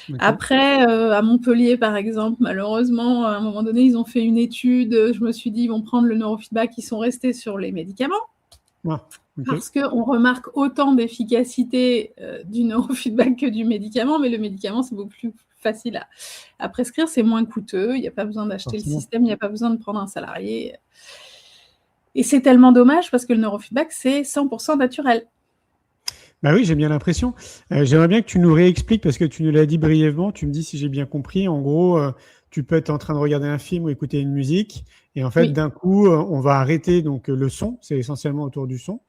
S1: Ok.
S6: Après, à Montpellier, par exemple, malheureusement, à un moment donné, ils ont fait une étude. Je me suis dit, ils vont prendre le neurofeedback. Ils sont restés sur les médicaments
S1: Ah, ok.
S6: parce qu'on remarque autant d'efficacité du neurofeedback que du médicament, mais le médicament, c'est beaucoup plus facile à prescrire. C'est moins coûteux. Il n'y a pas besoin d'acheter le
S1: Forcément.
S6: système. Il n'y a pas besoin de prendre un salarié. Et c'est tellement dommage parce que le neurofeedback, c'est 100% naturel.
S1: Bah oui, j'ai bien l'impression. J'aimerais bien que tu nous réexpliques, parce que tu nous l'as dit brièvement, tu me dis si j'ai bien compris. En gros, tu peux être en train de regarder un film ou écouter une musique, et en fait,
S6: Oui.
S1: d'un coup, on va arrêter donc le son, c'est essentiellement autour du son.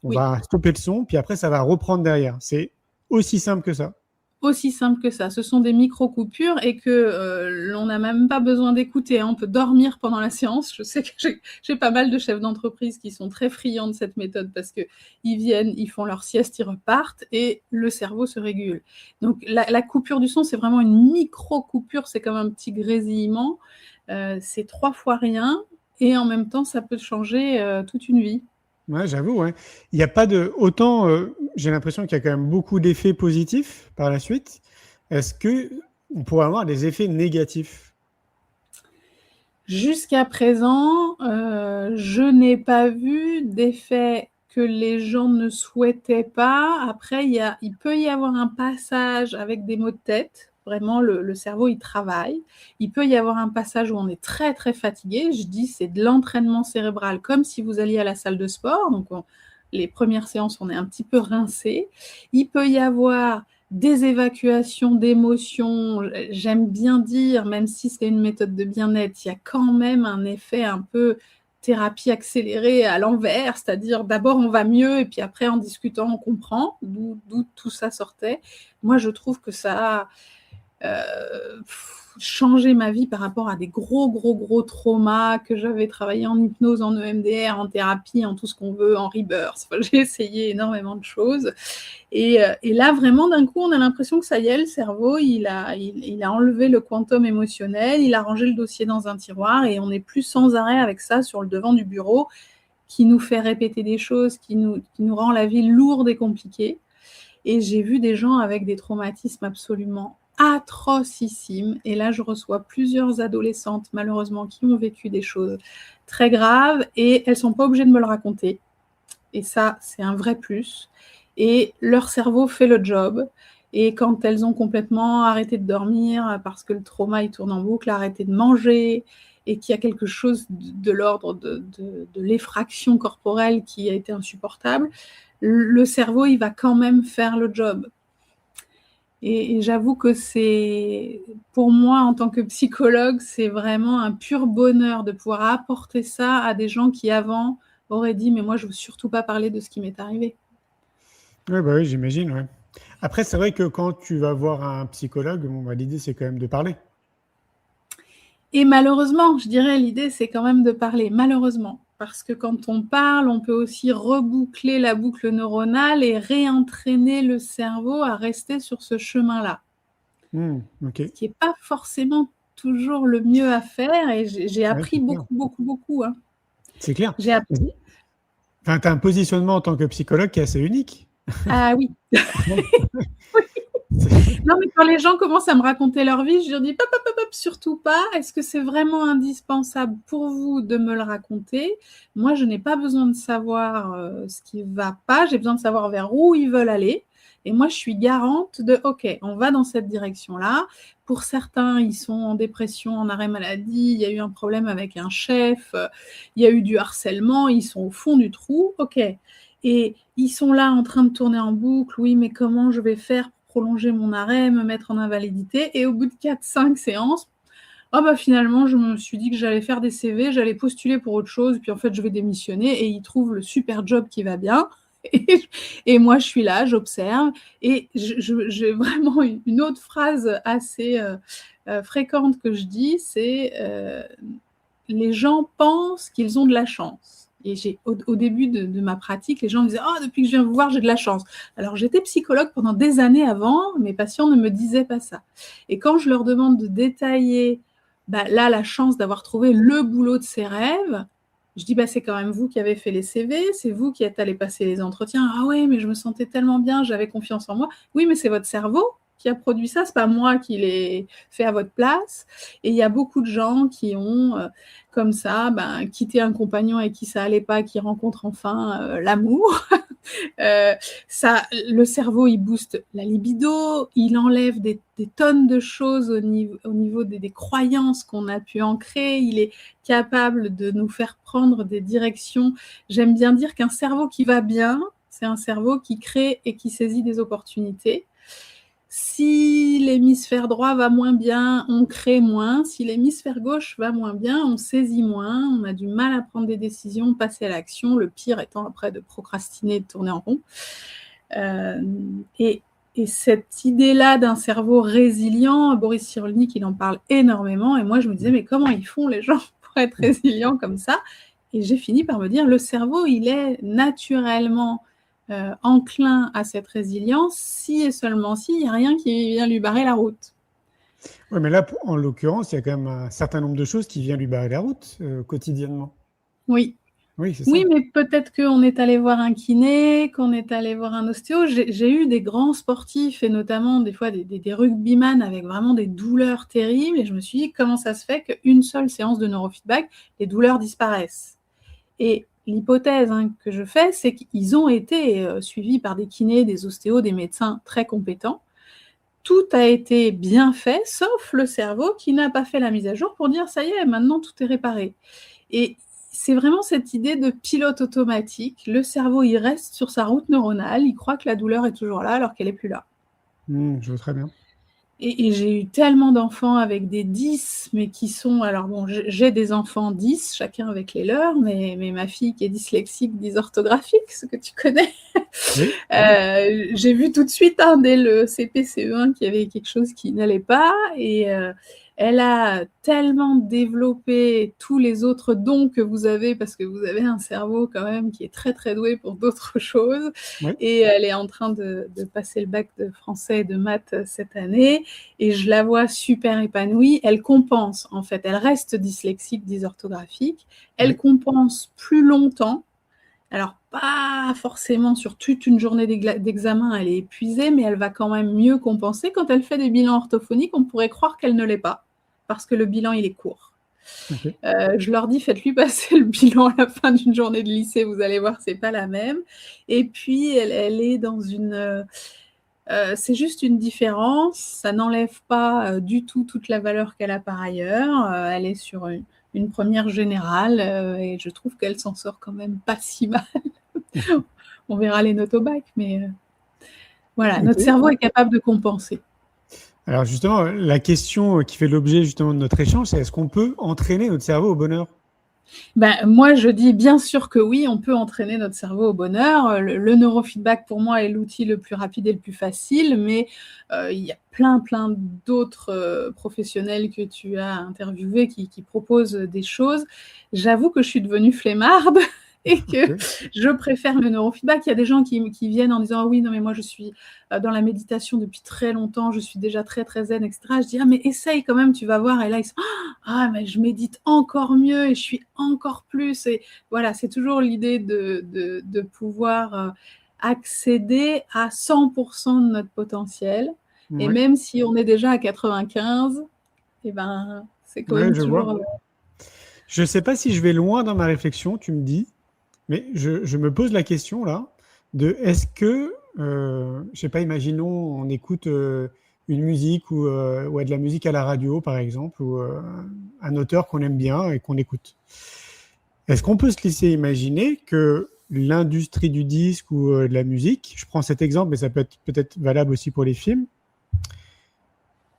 S1: On
S6: Oui.
S1: va stopper le son, puis après, ça va reprendre derrière. C'est aussi simple que ça.
S6: Aussi simple que ça. Ce sont des micro-coupures et que l'on n'a même pas besoin d'écouter, hein. On peut dormir pendant la séance. Je sais que j'ai pas mal de chefs d'entreprise qui sont très friands de cette méthode parce qu'ils viennent, ils font leur sieste, ils repartent et le cerveau se régule. Donc la coupure du son, c'est vraiment une micro-coupure, c'est comme un petit grésillement. C'est 3 fois rien et en même temps, ça peut changer toute une vie.
S1: Ouais, j'avoue, ouais. Il n'y a pas de... Autant, j'ai l'impression qu'il y a quand même beaucoup d'effets positifs par la suite. Est-ce qu'on pourrait avoir des effets négatifs?
S6: Jusqu'à présent, je n'ai pas vu d'effet que les gens ne souhaitaient pas. Après, il peut y avoir un passage avec des maux de tête. Vraiment, le cerveau, il travaille. Il peut y avoir un passage où on est très, très fatigué. Je dis, c'est de l'entraînement cérébral, comme si vous alliez à la salle de sport. Donc, les premières séances, on est un petit peu rincé. Il peut y avoir des évacuations d'émotions. J'aime bien dire, même si c'est une méthode de bien-être, il y a quand même un effet un peu thérapie accélérée à l'envers, c'est-à-dire d'abord on va mieux et puis après en discutant on comprend d'où tout ça sortait. Moi je trouve que ça a changé ma vie par rapport à des gros traumas que j'avais travaillé en hypnose, en EMDR, en thérapie, en tout ce qu'on veut, en rebirth. Enfin, j'ai essayé énormément de choses. Et là, vraiment, d'un coup, on a l'impression que ça y est, le cerveau, il a enlevé le quantum émotionnel, il a rangé le dossier dans un tiroir et on n'est plus sans arrêt avec ça sur le devant du bureau qui nous fait répéter des choses, qui nous rend la vie lourde et compliquée. Et j'ai vu des gens avec des traumatismes absolument atrocissimes. Et là, je reçois plusieurs adolescentes, malheureusement, qui ont vécu des choses très graves et elles ne sont pas obligées de me le raconter. Et ça, c'est un vrai plus. Et leur cerveau fait le job. Et quand elles ont complètement arrêté de dormir parce que le trauma, il tourne en boucle, arrêté de manger et qu'il y a quelque chose de l'ordre de l'effraction corporelle qui a été insupportable, le cerveau, il va quand même faire le job. Et j'avoue que c'est, pour moi, en tant que psychologue, c'est vraiment un pur bonheur de pouvoir apporter ça à des gens qui, avant, auraient dit « mais moi, je ne veux surtout pas parler de ce qui m'est arrivé ».
S1: Ouais, bah oui, j'imagine, ouais. Après, c'est vrai que quand tu vas voir un psychologue, bon, bah, l'idée, c'est quand même de parler.
S6: Et malheureusement, je dirais, l'idée, c'est quand même de parler, malheureusement. Parce que quand on parle, on peut aussi reboucler la boucle neuronale et réentraîner le cerveau à rester sur ce chemin-là.
S1: Ok.
S6: Ce qui n'est pas forcément toujours le mieux à faire. Et j'ai appris beaucoup. Hein.
S1: C'est clair.
S6: J'ai appris.
S1: Enfin, tu as un positionnement en tant que psychologue qui est assez unique.
S6: Ah oui. Non, mais quand les gens commencent à me raconter leur vie, je leur dis surtout pas. Est-ce que c'est vraiment indispensable pour vous de me le raconter? Moi, je n'ai pas besoin de savoir ce qui ne va pas. J'ai besoin de savoir vers où ils veulent aller. Et moi, je suis garante de OK, on va dans cette direction-là. Pour certains, ils sont en dépression, en arrêt maladie. Il y a eu un problème avec un chef. Il y a eu du harcèlement. Ils sont au fond du trou. OK. Et ils sont là en train de tourner en boucle. Oui, mais comment je vais faire pour prolonger mon arrêt, me mettre en invalidité? Et au bout de 4-5 séances, Ah bah finalement, je me suis dit que j'allais faire des CV, j'allais postuler pour autre chose, puis en fait, je vais démissionner et il trouve le super job qui va bien. Et moi, je suis là, j'observe. Et j'ai vraiment une autre phrase assez fréquente que je dis, c'est les gens pensent qu'ils ont de la chance. Et au début de ma pratique, les gens me disaient « Oh, depuis que je viens vous voir, j'ai de la chance ». Alors, j'étais psychologue pendant des années avant, mes patients ne me disaient pas ça. Et quand je leur demande de détailler, là, la chance d'avoir trouvé le boulot de ses rêves, je dis, c'est quand même vous qui avez fait les CV, c'est vous qui êtes allé passer les entretiens. Ah ouais, mais je me sentais tellement bien, j'avais confiance en moi. Oui, mais c'est votre cerveau qui a produit ça, c'est pas moi qui l'ai fait à votre place. Et il y a beaucoup de gens qui ont, comme ça, quitté un compagnon avec qui ça allait pas, qui rencontrent enfin l'amour. Le cerveau, il booste la libido, il enlève des tonnes de choses au niveau des croyances qu'on a pu ancrer, il est capable de nous faire prendre des directions. J'aime bien dire qu'un cerveau qui va bien, c'est un cerveau qui crée et qui saisit des opportunités. Si l'hémisphère droit va moins bien, on crée moins. Si l'hémisphère gauche va moins bien, on saisit moins. On a du mal à prendre des décisions, passer à l'action. Le pire étant après de procrastiner, de tourner en rond. Et cette idée-là d'un cerveau résilient, Boris Cyrulnik, il en parle énormément. Et moi, je me disais, mais comment ils font les gens pour être résilients comme ça? Et j'ai fini par me dire, le cerveau, il est naturellement enclin à cette résilience, si et seulement si, il n'y a rien qui vient lui barrer la route.
S1: Oui, mais là, en l'occurrence, il y a quand même un certain nombre de choses qui viennent lui barrer la route quotidiennement.
S6: Oui.
S1: Oui, c'est ça.
S6: Oui, mais peut-être qu'on est allé voir un kiné, qu'on est allé voir un ostéo. J'ai eu des grands sportifs et notamment des fois des rugbyman avec vraiment des douleurs terribles et je me suis dit comment ça se fait qu'une seule séance de neurofeedback, les douleurs disparaissent. Et l'hypothèse que je fais, c'est qu'ils ont été suivis par des kinés, des ostéos, des médecins très compétents. Tout a été bien fait, sauf le cerveau qui n'a pas fait la mise à jour pour dire « ça y est, maintenant tout est réparé ». Et c'est vraiment cette idée de pilote automatique. Le cerveau, il reste sur sa route neuronale, il croit que la douleur est toujours là alors qu'elle n'est plus là.
S1: Je vois très bien.
S6: Et j'ai eu tellement d'enfants avec des 10, mais qui sont... Alors bon, j'ai des enfants 10, chacun avec les leurs, mais ma fille qui est dyslexique, dysorthographique, ce que tu connais,
S1: Oui.
S6: j'ai vu tout de suite dès le CP-CE1 qu'il y avait quelque chose qui n'allait pas, et elle a tellement développé tous les autres dons que vous avez, parce que vous avez un cerveau quand même qui est très très doué pour d'autres choses,
S1: Oui.
S6: et elle est en train de passer le bac de français et de maths cette année, et je la vois super épanouie. Elle compense, en fait, elle reste dyslexique, dysorthographique, elle compense plus longtemps. Alors, pas forcément sur toute une journée d'examen, elle est épuisée, mais elle va quand même mieux compenser. Quand elle fait des bilans orthophoniques, on pourrait croire qu'elle ne l'est pas, parce que le bilan, il est court.
S1: Okay.
S6: Je leur dis, faites-lui passer le bilan à la fin d'une journée de lycée, vous allez voir, c'est pas la même. Et puis, elle est dans une... c'est juste une différence, ça n'enlève pas du tout toute la valeur qu'elle a par ailleurs. Elle est sur une première générale et je trouve qu'elle s'en sort quand même pas si mal. On verra les notes au bac, mais voilà, notre cerveau est capable de compenser.
S1: Alors justement, la question qui fait l'objet justement de notre échange, c'est est-ce qu'on peut entraîner notre cerveau au bonheur ?
S6: Moi, je dis bien sûr que oui, on peut entraîner notre cerveau au bonheur. Le neurofeedback, pour moi, est l'outil le plus rapide et le plus facile, mais il y a plein d'autres professionnels que tu as interviewés qui proposent des choses. J'avoue que je suis devenue flemmarde et que je préfère le neurofeedback. Il y a des gens qui viennent en disant « oui, non, mais moi, je suis dans la méditation depuis très longtemps, je suis déjà très, très zen, etc. » Je dis « ah, mais essaye quand même, tu vas voir. » Et là, ils sont « ah, mais je médite encore mieux et je suis encore plus. » Et voilà, c'est toujours l'idée de pouvoir accéder à 100% de notre potentiel. Et même si on est déjà à 95, c'est quand même toujours...
S1: Je ne sais pas si je vais loin dans ma réflexion, tu me dis, mais je me pose la question là, de est-ce que, je ne sais pas, imaginons on écoute une musique ou de la musique à la radio par exemple, ou un auteur qu'on aime bien et qu'on écoute. Est-ce qu'on peut se laisser imaginer que l'industrie du disque ou de la musique, je prends cet exemple, mais ça peut être peut-être valable aussi pour les films,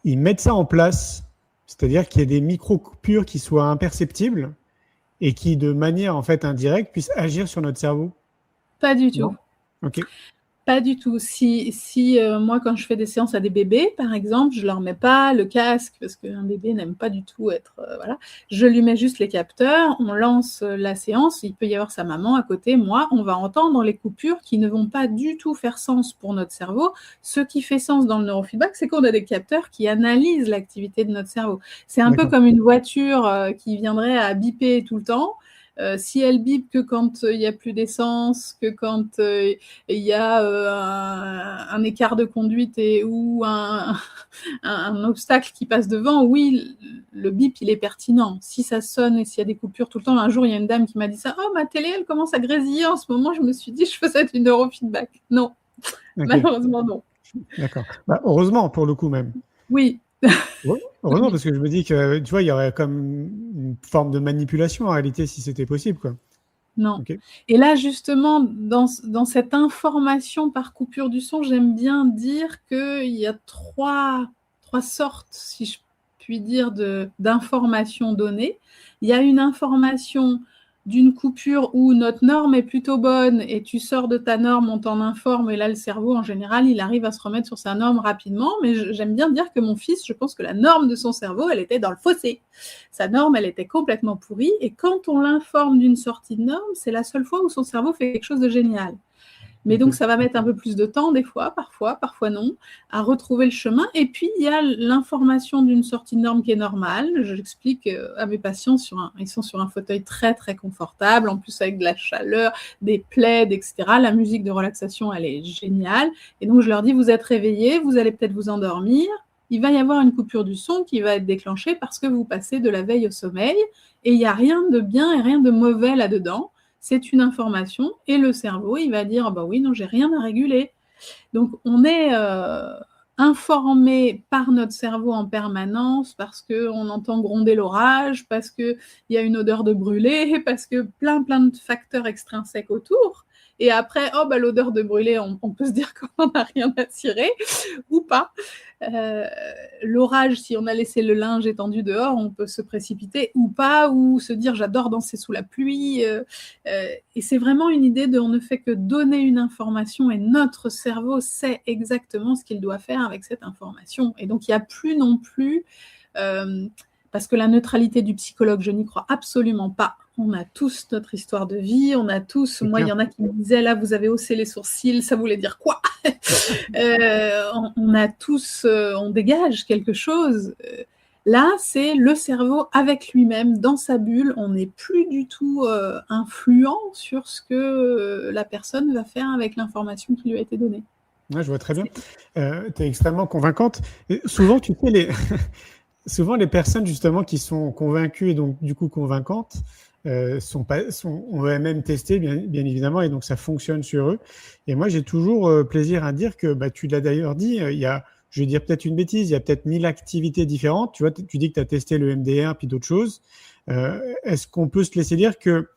S1: ils mettent ça en place C'est-à-dire qu'il y ait des micro-coupures qui soient imperceptibles et qui, de manière en fait indirecte, puissent agir sur notre cerveau?
S6: Pas du tout.
S1: Non. Ok.
S6: Pas du tout. Si moi, quand je fais des séances à des bébés, par exemple, je leur mets pas le casque parce qu'un bébé n'aime pas du tout être, voilà. Je lui mets juste les capteurs, on lance la séance, il peut y avoir sa maman à côté, moi, on va entendre les coupures qui ne vont pas du tout faire sens pour notre cerveau. Ce qui fait sens dans le neurofeedback, c'est qu'on a des capteurs qui analysent l'activité de notre cerveau. C'est un peu
S1: D'accord.
S6: comme une voiture qui viendrait à biper tout le temps. Si elle bip que quand il y a plus d'essence, que quand il y a un écart de conduite ou un obstacle qui passe devant, oui, le bip, il est pertinent. Si ça sonne et s'il y a des coupures tout le temps, un jour, il y a une dame qui m'a dit ça, « Oh, ma télé, elle commence à grésiller en ce moment. » Je me suis dit, je faisais du neurofeedback. Non,
S1: Ok.
S6: malheureusement, non.
S1: D'accord. Bah, heureusement, pour le coup même.
S6: Oui.
S1: Ouais, heureusement, parce que je me dis que, tu vois, il y aurait comme une forme de manipulation en réalité si c'était possible, quoi.
S6: Non.
S1: Ok.
S6: Et là, justement, dans cette information par coupure du son, j'aime bien dire qu'il y a trois sortes, si je puis dire, d'informations données. Il y a une information d'une coupure où notre norme est plutôt bonne et tu sors de ta norme, on t'en informe et là, le cerveau, en général, il arrive à se remettre sur sa norme rapidement. Mais j'aime bien dire que mon fils, je pense que la norme de son cerveau, elle était dans le fossé. Sa norme, elle était complètement pourrie. Et quand on l'informe d'une sortie de norme, c'est la seule fois où son cerveau fait quelque chose de génial. Mais donc, ça va mettre un peu plus de temps, des fois, parfois non, à retrouver le chemin. Et puis, il y a l'information d'une sortie de norme qui est normale. J'explique à mes patients, ils sont sur un fauteuil très, très confortable, en plus avec de la chaleur, des plaids, etc. La musique de relaxation, elle est géniale. Et donc, je leur dis, vous êtes réveillés, vous allez peut-être vous endormir. Il va y avoir une coupure du son qui va être déclenchée parce que vous passez de la veille au sommeil. Et il n'y a rien de bien et rien de mauvais là-dedans. C'est une information et le cerveau, il va dire, bah oui, non, j'ai rien à réguler. Donc, on est informé par notre cerveau en permanence parce qu'on entend gronder l'orage, parce qu'il y a une odeur de brûlé, parce que plein de facteurs extrinsèques autour. Et après, oh, bah, l'odeur de brûlé, on peut se dire qu'on n'a rien à cirer ou pas. L'orage, si on a laissé le linge étendu dehors, on peut se précipiter ou pas, ou se dire j'adore danser sous la pluie. Et c'est vraiment une idée de on ne fait que donner une information et notre cerveau sait exactement ce qu'il doit faire avec cette information. Et donc il n'y a plus non plus, parce que la neutralité du psychologue, je n'y crois absolument pas. On a tous notre histoire de vie, on a tous, moi il y en a qui me disaient là vous avez haussé les sourcils, ça voulait dire quoi? On a tous, on dégage quelque chose. Là, c'est le cerveau avec lui-même, dans sa bulle. On n'est plus du tout influent sur ce que la personne va faire avec l'information qui lui a été donnée.
S1: Ouais, je vois très bien. Tu es extrêmement convaincante. Et souvent, tu sais, souvent les personnes justement qui sont convaincues et donc du coup convaincantes, on va même tester bien évidemment et donc ça fonctionne sur eux. Et moi j'ai toujours plaisir à dire que tu l'as d'ailleurs dit, il y a, je vais dire peut-être une bêtise, il y a peut-être 1000 activités différentes. Tu vois, tu dis que tu as testé le MDR puis d'autres choses. Est-ce qu'on peut se laisser dire que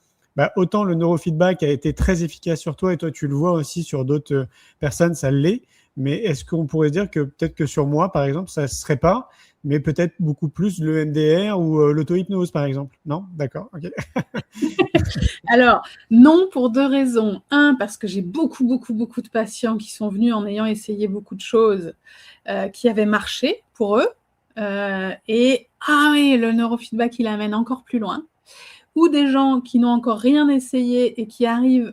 S1: autant le neurofeedback a été très efficace sur toi et toi tu le vois aussi sur d'autres personnes, ça l'est. Mais est-ce qu'on pourrait dire que peut-être que sur moi, par exemple, ça ne serait pas, mais peut-être beaucoup plus le MDR ou l'auto-hypnose, par exemple? Non? D'accord. Okay.
S6: Alors, non, pour deux raisons. Un, parce que j'ai beaucoup de patients qui sont venus en ayant essayé beaucoup de choses qui avaient marché pour eux. Et, ah oui, le neurofeedback, il amène encore plus loin. Ou des gens qui n'ont encore rien essayé et qui arrivent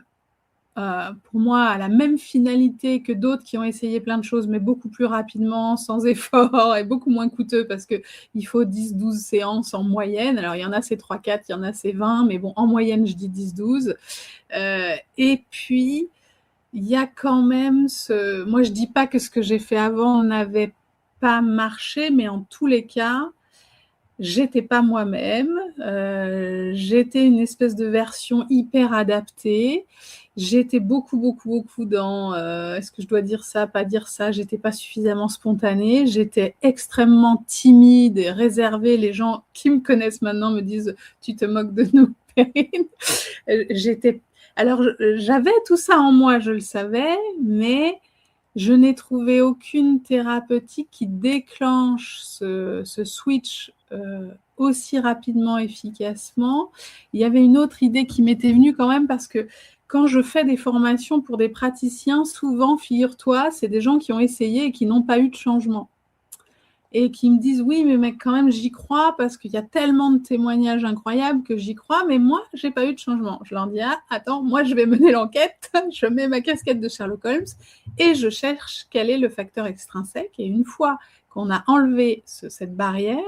S6: pour moi, à la même finalité que d'autres qui ont essayé plein de choses, mais beaucoup plus rapidement, sans effort et beaucoup moins coûteux parce qu'il faut 10-12 séances en moyenne. Alors, il y en a c'est 3-4, il y en a c'est 20, mais bon, en moyenne, je dis 10-12. Et puis, il y a quand même moi, je dis pas que ce que j'ai fait avant n'avait pas marché, mais en tous les cas, j'étais pas moi-même, j'étais une espèce de version hyper adaptée. J'étais beaucoup dans est-ce que je dois dire ça, pas dire ça, j'étais pas suffisamment spontanée, j'étais extrêmement timide et réservée. Les gens qui me connaissent maintenant me disent « tu te moques de nous, Perrine ». Alors j'avais tout ça en moi, je le savais, mais je n'ai trouvé aucune thérapeutique qui déclenche ce switch aussi rapidement, efficacement. Il y avait une autre idée qui m'était venue quand même parce que quand je fais des formations pour des praticiens, souvent, figure-toi, c'est des gens qui ont essayé et qui n'ont pas eu de changement. Et qui me disent oui, mais quand même, j'y crois parce qu'il y a tellement de témoignages incroyables que j'y crois, mais moi, j'ai pas eu de changement. Je leur dis, ah, attends, moi, je vais mener l'enquête, je mets ma casquette de Sherlock Holmes et je cherche quel est le facteur extrinsèque. Et une fois qu'on a enlevé cette barrière,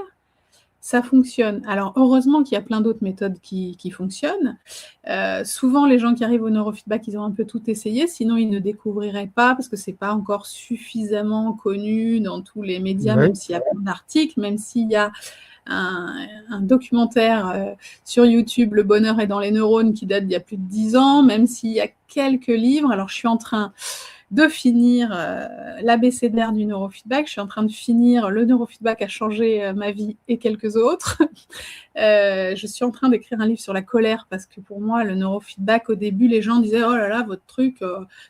S6: ça fonctionne. Alors, heureusement qu'il y a plein d'autres méthodes qui fonctionnent. Souvent, les gens qui arrivent au neurofeedback, ils ont un peu tout essayé, sinon ils ne découvriraient pas, parce que ce n'est pas encore suffisamment connu dans tous les médias,
S1: Ouais.
S6: même s'il y a plein d'articles, même s'il y a un documentaire sur YouTube, Le bonheur est dans les neurones, qui date d'il y a plus de 10 ans, même s'il y a quelques livres. Alors, je suis en train de finir l'abécédaire du neurofeedback. Je suis en train de finir Le neurofeedback a changé ma vie et quelques autres. Je suis en train d'écrire un livre sur la colère parce que pour moi, le neurofeedback, au début, les gens disaient « Oh là là, votre truc,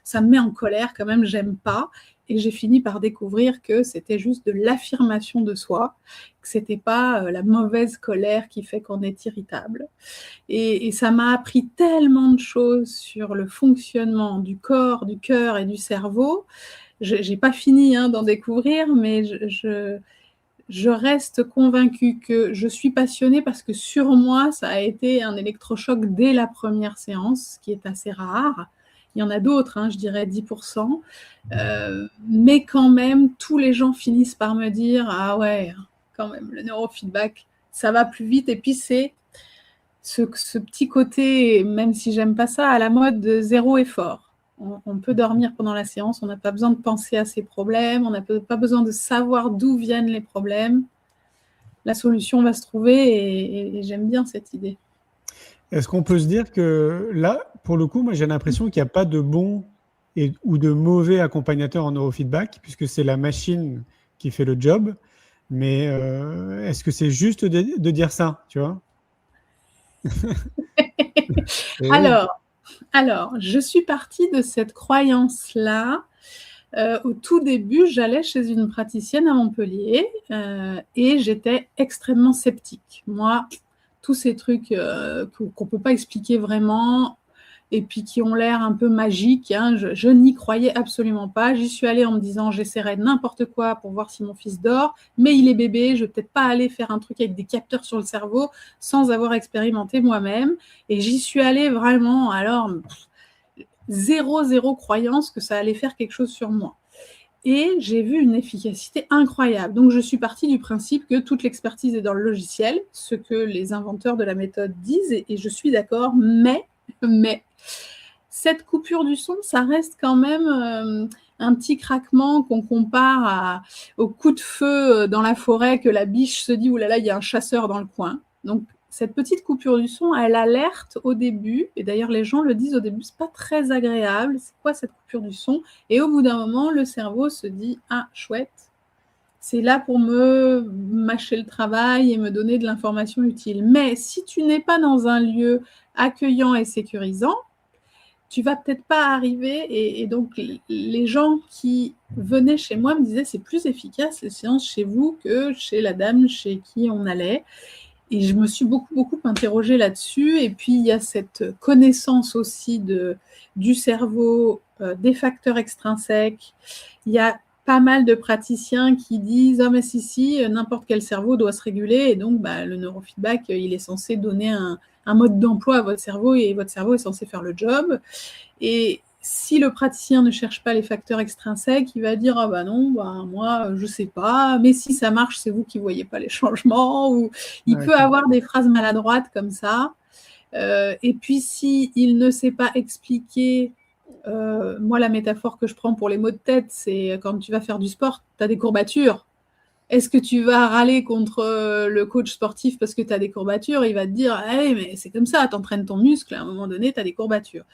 S6: ça me met en colère quand même, j'aime pas ». Et j'ai fini par découvrir que c'était juste de l'affirmation de soi, que c'était pas la mauvaise colère qui fait qu'on est irritable. Et ça m'a appris tellement de choses sur le fonctionnement du corps, du cœur et du cerveau. J'ai pas fini d'en découvrir, mais je reste convaincue que je suis passionnée parce que sur moi, ça a été un électrochoc dès la première séance, ce qui est assez rare. Il y en a d'autres, je dirais 10%. Mais quand même, tous les gens finissent par me dire « Ah ouais, quand même, le neurofeedback, ça va plus vite. » Et puis, c'est ce petit côté, même si j'aime pas ça, à la mode de zéro effort. On peut dormir pendant la séance, on n'a pas besoin de penser à ses problèmes, on n'a pas besoin de savoir d'où viennent les problèmes. La solution va se trouver et j'aime bien cette idée.
S1: Est-ce qu'on peut se dire que là, pour le coup, moi j'ai l'impression qu'il n'y a pas de bon ou de mauvais accompagnateur en neurofeedback, puisque c'est la machine qui fait le job. Mais est-ce que c'est juste de dire ça, tu vois?
S6: Alors, je suis partie de cette croyance-là. Au tout début, j'allais chez une praticienne à Montpellier et j'étais extrêmement sceptique. Moi, tous ces trucs qu'on ne peut pas expliquer vraiment et puis qui ont l'air un peu magiques, je n'y croyais absolument pas. J'y suis allée en me disant j'essaierai n'importe quoi pour voir si mon fils dort, mais il est bébé, je ne vais peut-être pas aller faire un truc avec des capteurs sur le cerveau sans avoir expérimenté moi-même. Et j'y suis allée vraiment, alors zéro croyance que ça allait faire quelque chose sur moi. Et j'ai vu une efficacité incroyable. Donc, je suis partie du principe que toute l'expertise est dans le logiciel, ce que les inventeurs de la méthode disent, et je suis d'accord, mais cette coupure du son, ça reste quand même un petit craquement qu'on compare au coup de feu dans la forêt que la biche se dit « Ouh là là, il y a un chasseur dans le coin ». Donc, cette petite coupure du son, elle alerte au début, et d'ailleurs les gens le disent au début, c'est pas très agréable, c'est quoi cette coupure du son? Et au bout d'un moment, le cerveau se dit « Ah, chouette, c'est là pour me mâcher le travail et me donner de l'information utile ». Mais si tu n'es pas dans un lieu accueillant et sécurisant, tu vas peut-être pas arriver, et donc les gens qui venaient chez moi me disaient « C'est plus efficace les séances chez vous que chez la dame chez qui on allait ». Et je me suis beaucoup interrogée là-dessus. Et puis, il y a cette connaissance aussi du cerveau, des facteurs extrinsèques. Il y a pas mal de praticiens qui disent « Ah, mais si, n'importe quel cerveau doit se réguler. » Et donc, le neurofeedback, il est censé donner un mode d'emploi à votre cerveau et votre cerveau est censé faire le job. Et si le praticien ne cherche pas les facteurs extrinsèques, il va dire « Ah non, moi, je sais pas, mais si ça marche, c'est vous qui voyez pas les changements. » Ou il peut avoir des phrases maladroites comme ça. Et puis, s'il ne sait pas expliquer, moi, la métaphore que je prends pour les maux de tête, c'est quand tu vas faire du sport, tu as des courbatures. Est-ce que tu vas râler contre le coach sportif parce que tu as des courbatures? Il va te dire hey, « mais c'est comme ça, t'entraînes ton muscle, à un moment donné, tu as des courbatures. »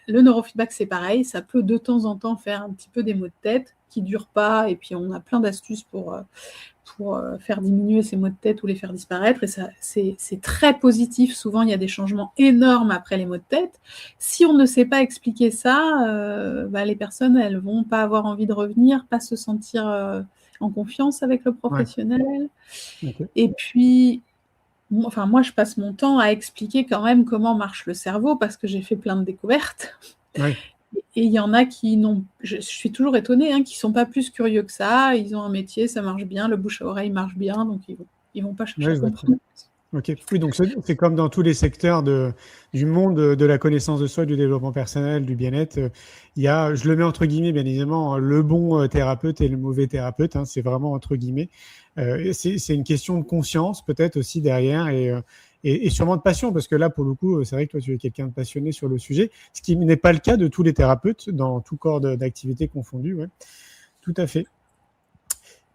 S6: Le neurofeedback, c'est pareil, ça peut de temps en temps faire un petit peu des maux de tête qui ne durent pas, et puis on a plein d'astuces pour faire diminuer ces maux de tête ou les faire disparaître, et ça, c'est très positif. Souvent, il y a des changements énormes après les maux de tête. Si on ne sait pas expliquer ça, les personnes, elles ne vont pas avoir envie de revenir, pas se sentir en confiance avec le
S1: Ouais.
S6: professionnel.
S1: Ok.
S6: Et puis, moi, je passe mon temps à expliquer quand même comment marche le cerveau parce que j'ai fait plein de découvertes.
S1: Ouais.
S6: Et il y en a qui n'ont, je suis toujours étonnée, hein, qui ne sont pas plus curieux que ça. Ils ont un métier, ça marche bien, le bouche à oreille marche bien, donc ils vont pas chercher
S1: Ouais,
S6: à
S1: je vois très
S6: comprendre.
S1: bien. Ok. Oui, donc c'est comme dans tous les secteurs du monde de la connaissance de soi, du développement personnel, du bien-être. Il y a, je le mets entre guillemets, bien évidemment, le bon thérapeute et le mauvais thérapeute. Hein, c'est vraiment entre guillemets. C'est une question de conscience peut-être aussi derrière et sûrement de passion, parce que là, pour le coup, c'est vrai que toi, tu es quelqu'un de passionné sur le sujet, ce qui n'est pas le cas de tous les thérapeutes dans tout corps d'activité confondu. Ouais. Tout à fait.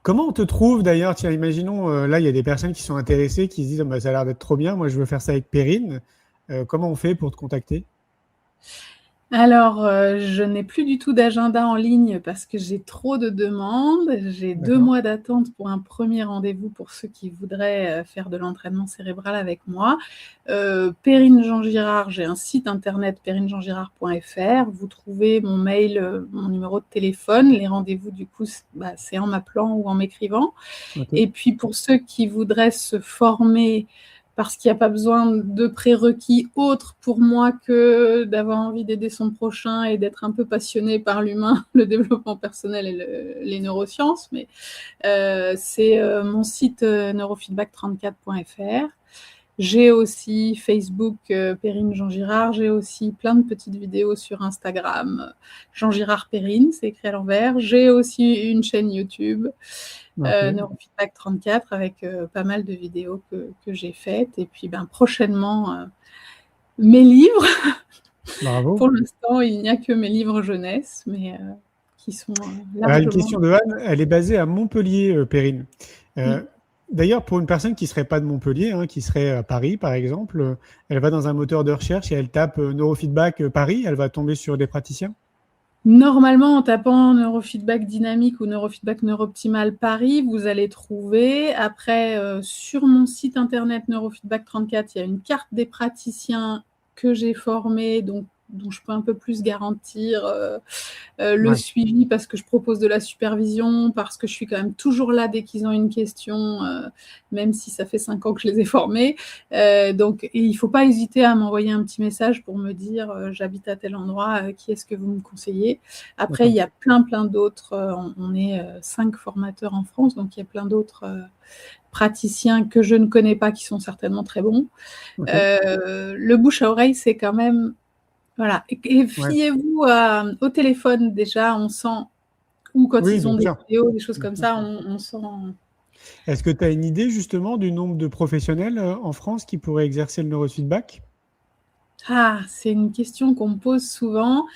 S1: Comment on te trouve d'ailleurs? Tiens, imaginons, là, il y a des personnes qui sont intéressées, qui se disent, ah, bah, ça a l'air d'être trop bien, moi je veux faire ça avec Perrine. Comment on fait pour te contacter?
S6: Alors, je n'ai plus du tout d'agenda en ligne parce que j'ai trop de demandes. J'ai 2
S1: D'accord.
S6: mois d'attente pour un premier rendez-vous pour ceux qui voudraient, faire de l'entraînement cérébral avec moi. Perrine Jean Girard, j'ai un site internet perrinejeangirard.fr. Vous trouvez mon mail, mon numéro de téléphone. Les rendez-vous, du coup, c'est en m'appelant ou en m'écrivant.
S1: Ok.
S6: Et puis pour ceux qui voudraient se former, parce qu'il n'y a pas besoin de prérequis autres pour moi que d'avoir envie d'aider son prochain et d'être un peu passionné par l'humain, le développement personnel et les neurosciences, mais c'est mon site neurofeedback34.fr. J'ai aussi Facebook Perrine Jean Girard, j'ai aussi plein de petites vidéos sur Instagram Jean Girard Perrine, c'est écrit à l'envers. J'ai aussi une chaîne YouTube
S1: Ok.
S6: Neurofeedback 34 avec pas mal de vidéos que j'ai faites. Et puis prochainement, mes livres.
S1: Bravo.
S6: Pour l'instant, il n'y a que mes livres jeunesse, mais qui sont
S1: Alors, une
S6: largement...
S1: question de Anne, elle est basée à Montpellier, Perrine.
S6: Oui.
S1: D'ailleurs, pour une personne qui ne serait pas de Montpellier, hein, qui serait à Paris, par exemple, elle va dans un moteur de recherche et elle tape neurofeedback Paris, elle va tomber sur des praticiens?
S6: Normalement, en tapant neurofeedback dynamique ou neurofeedback neurooptimal Paris, vous allez trouver. Après, sur mon site internet Neurofeedback 34, il y a une carte des praticiens que j'ai formés, dont je peux un peu plus garantir le suivi parce que je propose de la supervision, parce que je suis quand même toujours là dès qu'ils ont une question, même si ça fait 5 ans que je les ai formés. Donc, il ne faut pas hésiter à m'envoyer un petit message pour me dire j'habite à tel endroit, qui est-ce que vous me conseillez? Après, il y a plein d'autres. On est 5 formateurs en France, donc il y a plein d'autres praticiens que je ne connais pas qui sont certainement très bons. Le bouche à oreille, c'est quand même... Voilà. Et fiez-vous au téléphone déjà, on sent, ou quand ils ont des vidéos, des choses comme ça, on sent...
S1: Est-ce que tu as une idée justement du nombre de professionnels en France qui pourraient exercer le neurofeedback?
S6: Ah, c'est une question qu'on me pose souvent.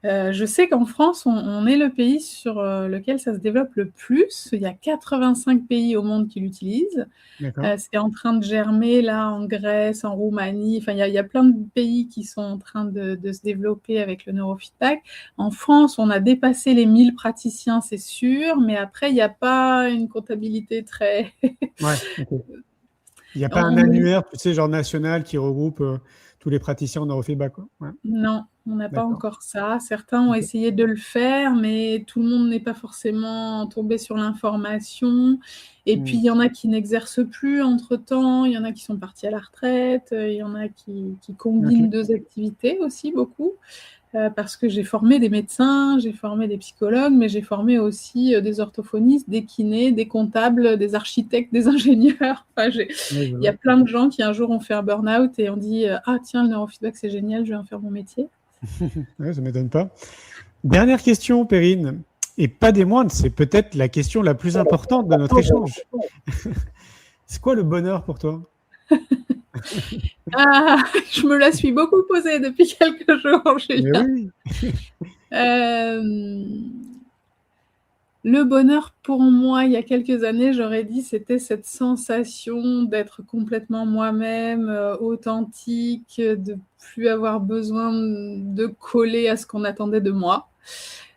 S6: Je sais qu'en France, on est le pays sur lequel ça se développe le plus. Il y a 85 pays au monde qui l'utilisent. C'est en train de germer là en Grèce, en Roumanie. Enfin, il y a plein de pays qui sont en train de se développer avec le neurofeedback. En France, on a dépassé les 1000 praticiens, c'est sûr, mais après, il n'y a pas une comptabilité très...
S1: Il n'y a pas un annuaire, tu sais, genre national qui regroupe tous les praticiens en neurofeedback, quoi.
S6: Non, on n'a pas encore ça. Certains ont essayé de le faire, mais tout le monde n'est pas forcément tombé sur l'information. Et puis, il y en a qui n'exercent plus entre-temps, il y en a qui sont partis à la retraite, il y en a qui combinent 2 activités aussi, beaucoup. Parce que j'ai formé des médecins, j'ai formé des psychologues, mais j'ai formé aussi des orthophonistes, des kinés, des comptables, des architectes, des ingénieurs. Enfin, il y a plein de gens qui un jour ont fait un burn-out et ont dit « Ah tiens, le neurofeedback c'est génial, je vais en faire mon métier ».
S1: Ça ne m'étonne pas. Dernière question, Perrine, et pas des moindres, c'est peut-être la question la plus importante de notre échange. C'est quoi le bonheur pour toi?
S6: Ah, je me la suis beaucoup posée depuis quelques jours, Julien. Le bonheur pour moi, il y a quelques années, j'aurais dit, c'était cette sensation d'être complètement moi-même, authentique, de plus avoir besoin de coller à ce qu'on attendait de moi.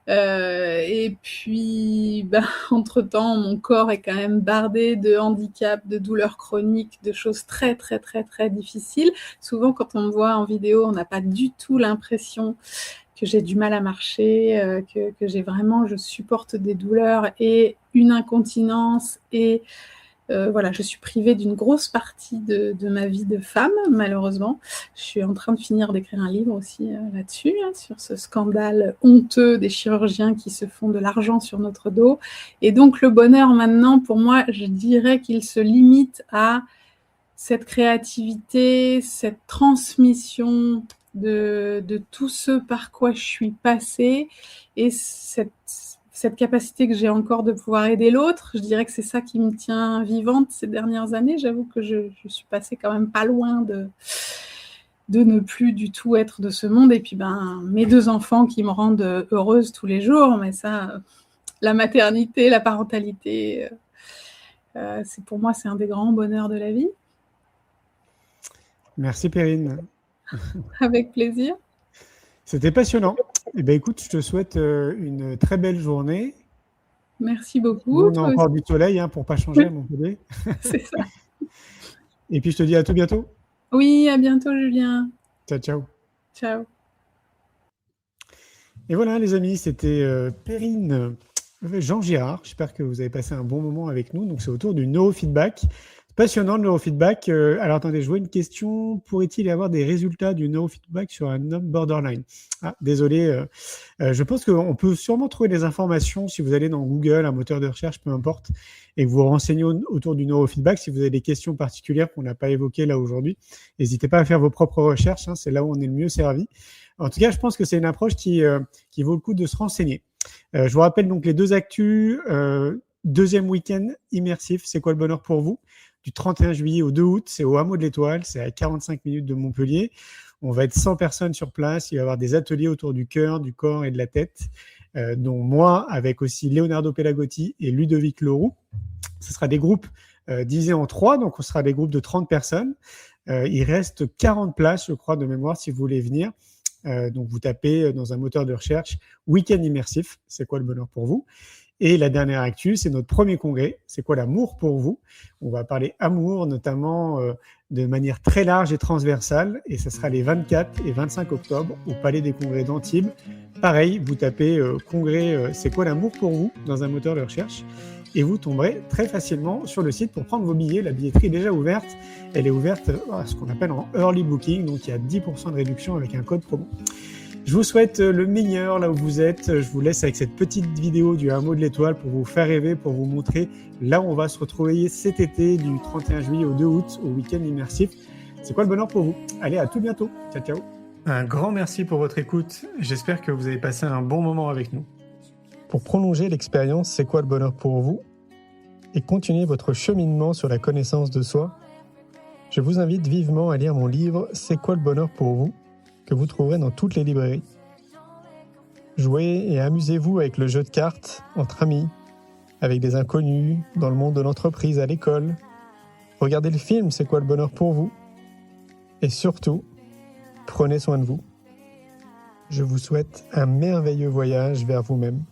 S6: Et puis, entre-temps, mon corps est quand même bardé de handicaps, de douleurs chroniques, de choses très, très, très, très difficiles. Souvent, quand on me voit en vidéo, on n'a pas du tout l'impression que j'ai du mal à marcher, que je supporte des douleurs et une incontinence et voilà, je suis privée d'une grosse partie de ma vie de femme, malheureusement. Je suis en train de finir d'écrire un livre aussi là-dessus, sur ce scandale honteux des chirurgiens qui se font de l'argent sur notre dos. Et donc le bonheur maintenant, pour moi, je dirais qu'il se limite à cette créativité, cette transmission de tout ce par quoi je suis passée et cette capacité que j'ai encore de pouvoir aider l'autre. Je dirais que c'est ça qui me tient vivante ces dernières années. J'avoue que je suis passée quand même pas loin de ne plus du tout être de ce monde. Et puis, mes 2 enfants qui me rendent heureuse tous les jours. Mais ça, la maternité, la parentalité, pour moi, c'est un des grands bonheurs de la vie.
S1: Merci Perrine.
S6: Avec plaisir.
S1: C'était passionnant. Eh bien, écoute, je te souhaite une très belle journée.
S6: Merci beaucoup.
S1: On a encore du soleil pour ne pas changer à Montpellier.
S6: C'est ça.
S1: Et puis, je te dis à tout bientôt.
S6: Oui, à bientôt, Julien.
S1: Ciao, ciao.
S6: Ciao.
S1: Et voilà, les amis, c'était Perrine Jean Girard. J'espère que vous avez passé un bon moment avec nous. Donc, c'est autour du neurofeedback. Passionnant, le neurofeedback. Alors, attendez, je vois une question. Pourrait-il y avoir des résultats du neurofeedback sur un homme borderline ? Ah, désolé. Je pense qu'on peut sûrement trouver des informations si vous allez dans Google, un moteur de recherche, peu importe, et que vous vous renseignez autour du neurofeedback. Si vous avez des questions particulières qu'on n'a pas évoquées là aujourd'hui, n'hésitez pas à faire vos propres recherches. C'est là où on est le mieux servi. En tout cas, je pense que c'est une approche qui vaut le coup de se renseigner. Je vous rappelle donc les 2 actus. Deuxième week-end immersif, c'est quoi le bonheur pour vous ? Du 31 juillet au 2 août, c'est au Hameau de l'Étoile, c'est à 45 minutes de Montpellier. On va être 100 personnes sur place, il va y avoir des ateliers autour du cœur, du corps et de la tête, dont moi, avec aussi Leonardo Pelagotti et Ludovic Leroux. Ce sera des groupes divisés en 3, donc on sera des groupes de 30 personnes. Il reste 40 places, je crois, de mémoire, si vous voulez venir. Donc vous tapez dans un moteur de recherche « Week-end immersif », c'est quoi le bonheur pour vous ? Et la dernière actu, c'est notre premier congrès. C'est quoi l'amour pour vous ? On va parler amour, notamment de manière très large et transversale. Et ça sera les 24 et 25 octobre au Palais des Congrès d'Antibes. Pareil, vous tapez congrès, c'est quoi l'amour pour vous ? Dans un moteur de recherche. Et vous tomberez très facilement sur le site pour prendre vos billets. La billetterie est déjà ouverte. Elle est ouverte à ce qu'on appelle en early booking. Donc, il y a 10% de réduction avec un code promo. Je vous souhaite le meilleur là où vous êtes. Je vous laisse avec cette petite vidéo du Hameau de l'Étoile pour vous faire rêver, pour vous montrer là où on va se retrouver cet été du 31 juillet au 2 août au week-end immersif. C'est quoi le bonheur pour vous ? Allez, à tout bientôt. Ciao, ciao. Un grand merci pour votre écoute. J'espère que vous avez passé un bon moment avec nous. Pour prolonger l'expérience, c'est quoi le bonheur pour vous ? Et continuer votre cheminement sur la connaissance de soi, je vous invite vivement à lire mon livre « C'est quoi le bonheur pour vous ?» que vous trouverez dans toutes les librairies. Jouez et amusez-vous avec le jeu de cartes entre amis, avec des inconnus, dans le monde de l'entreprise, à l'école. Regardez le film « C'est quoi le bonheur pour vous ?» Et surtout, prenez soin de vous. Je vous souhaite un merveilleux voyage vers vous-même.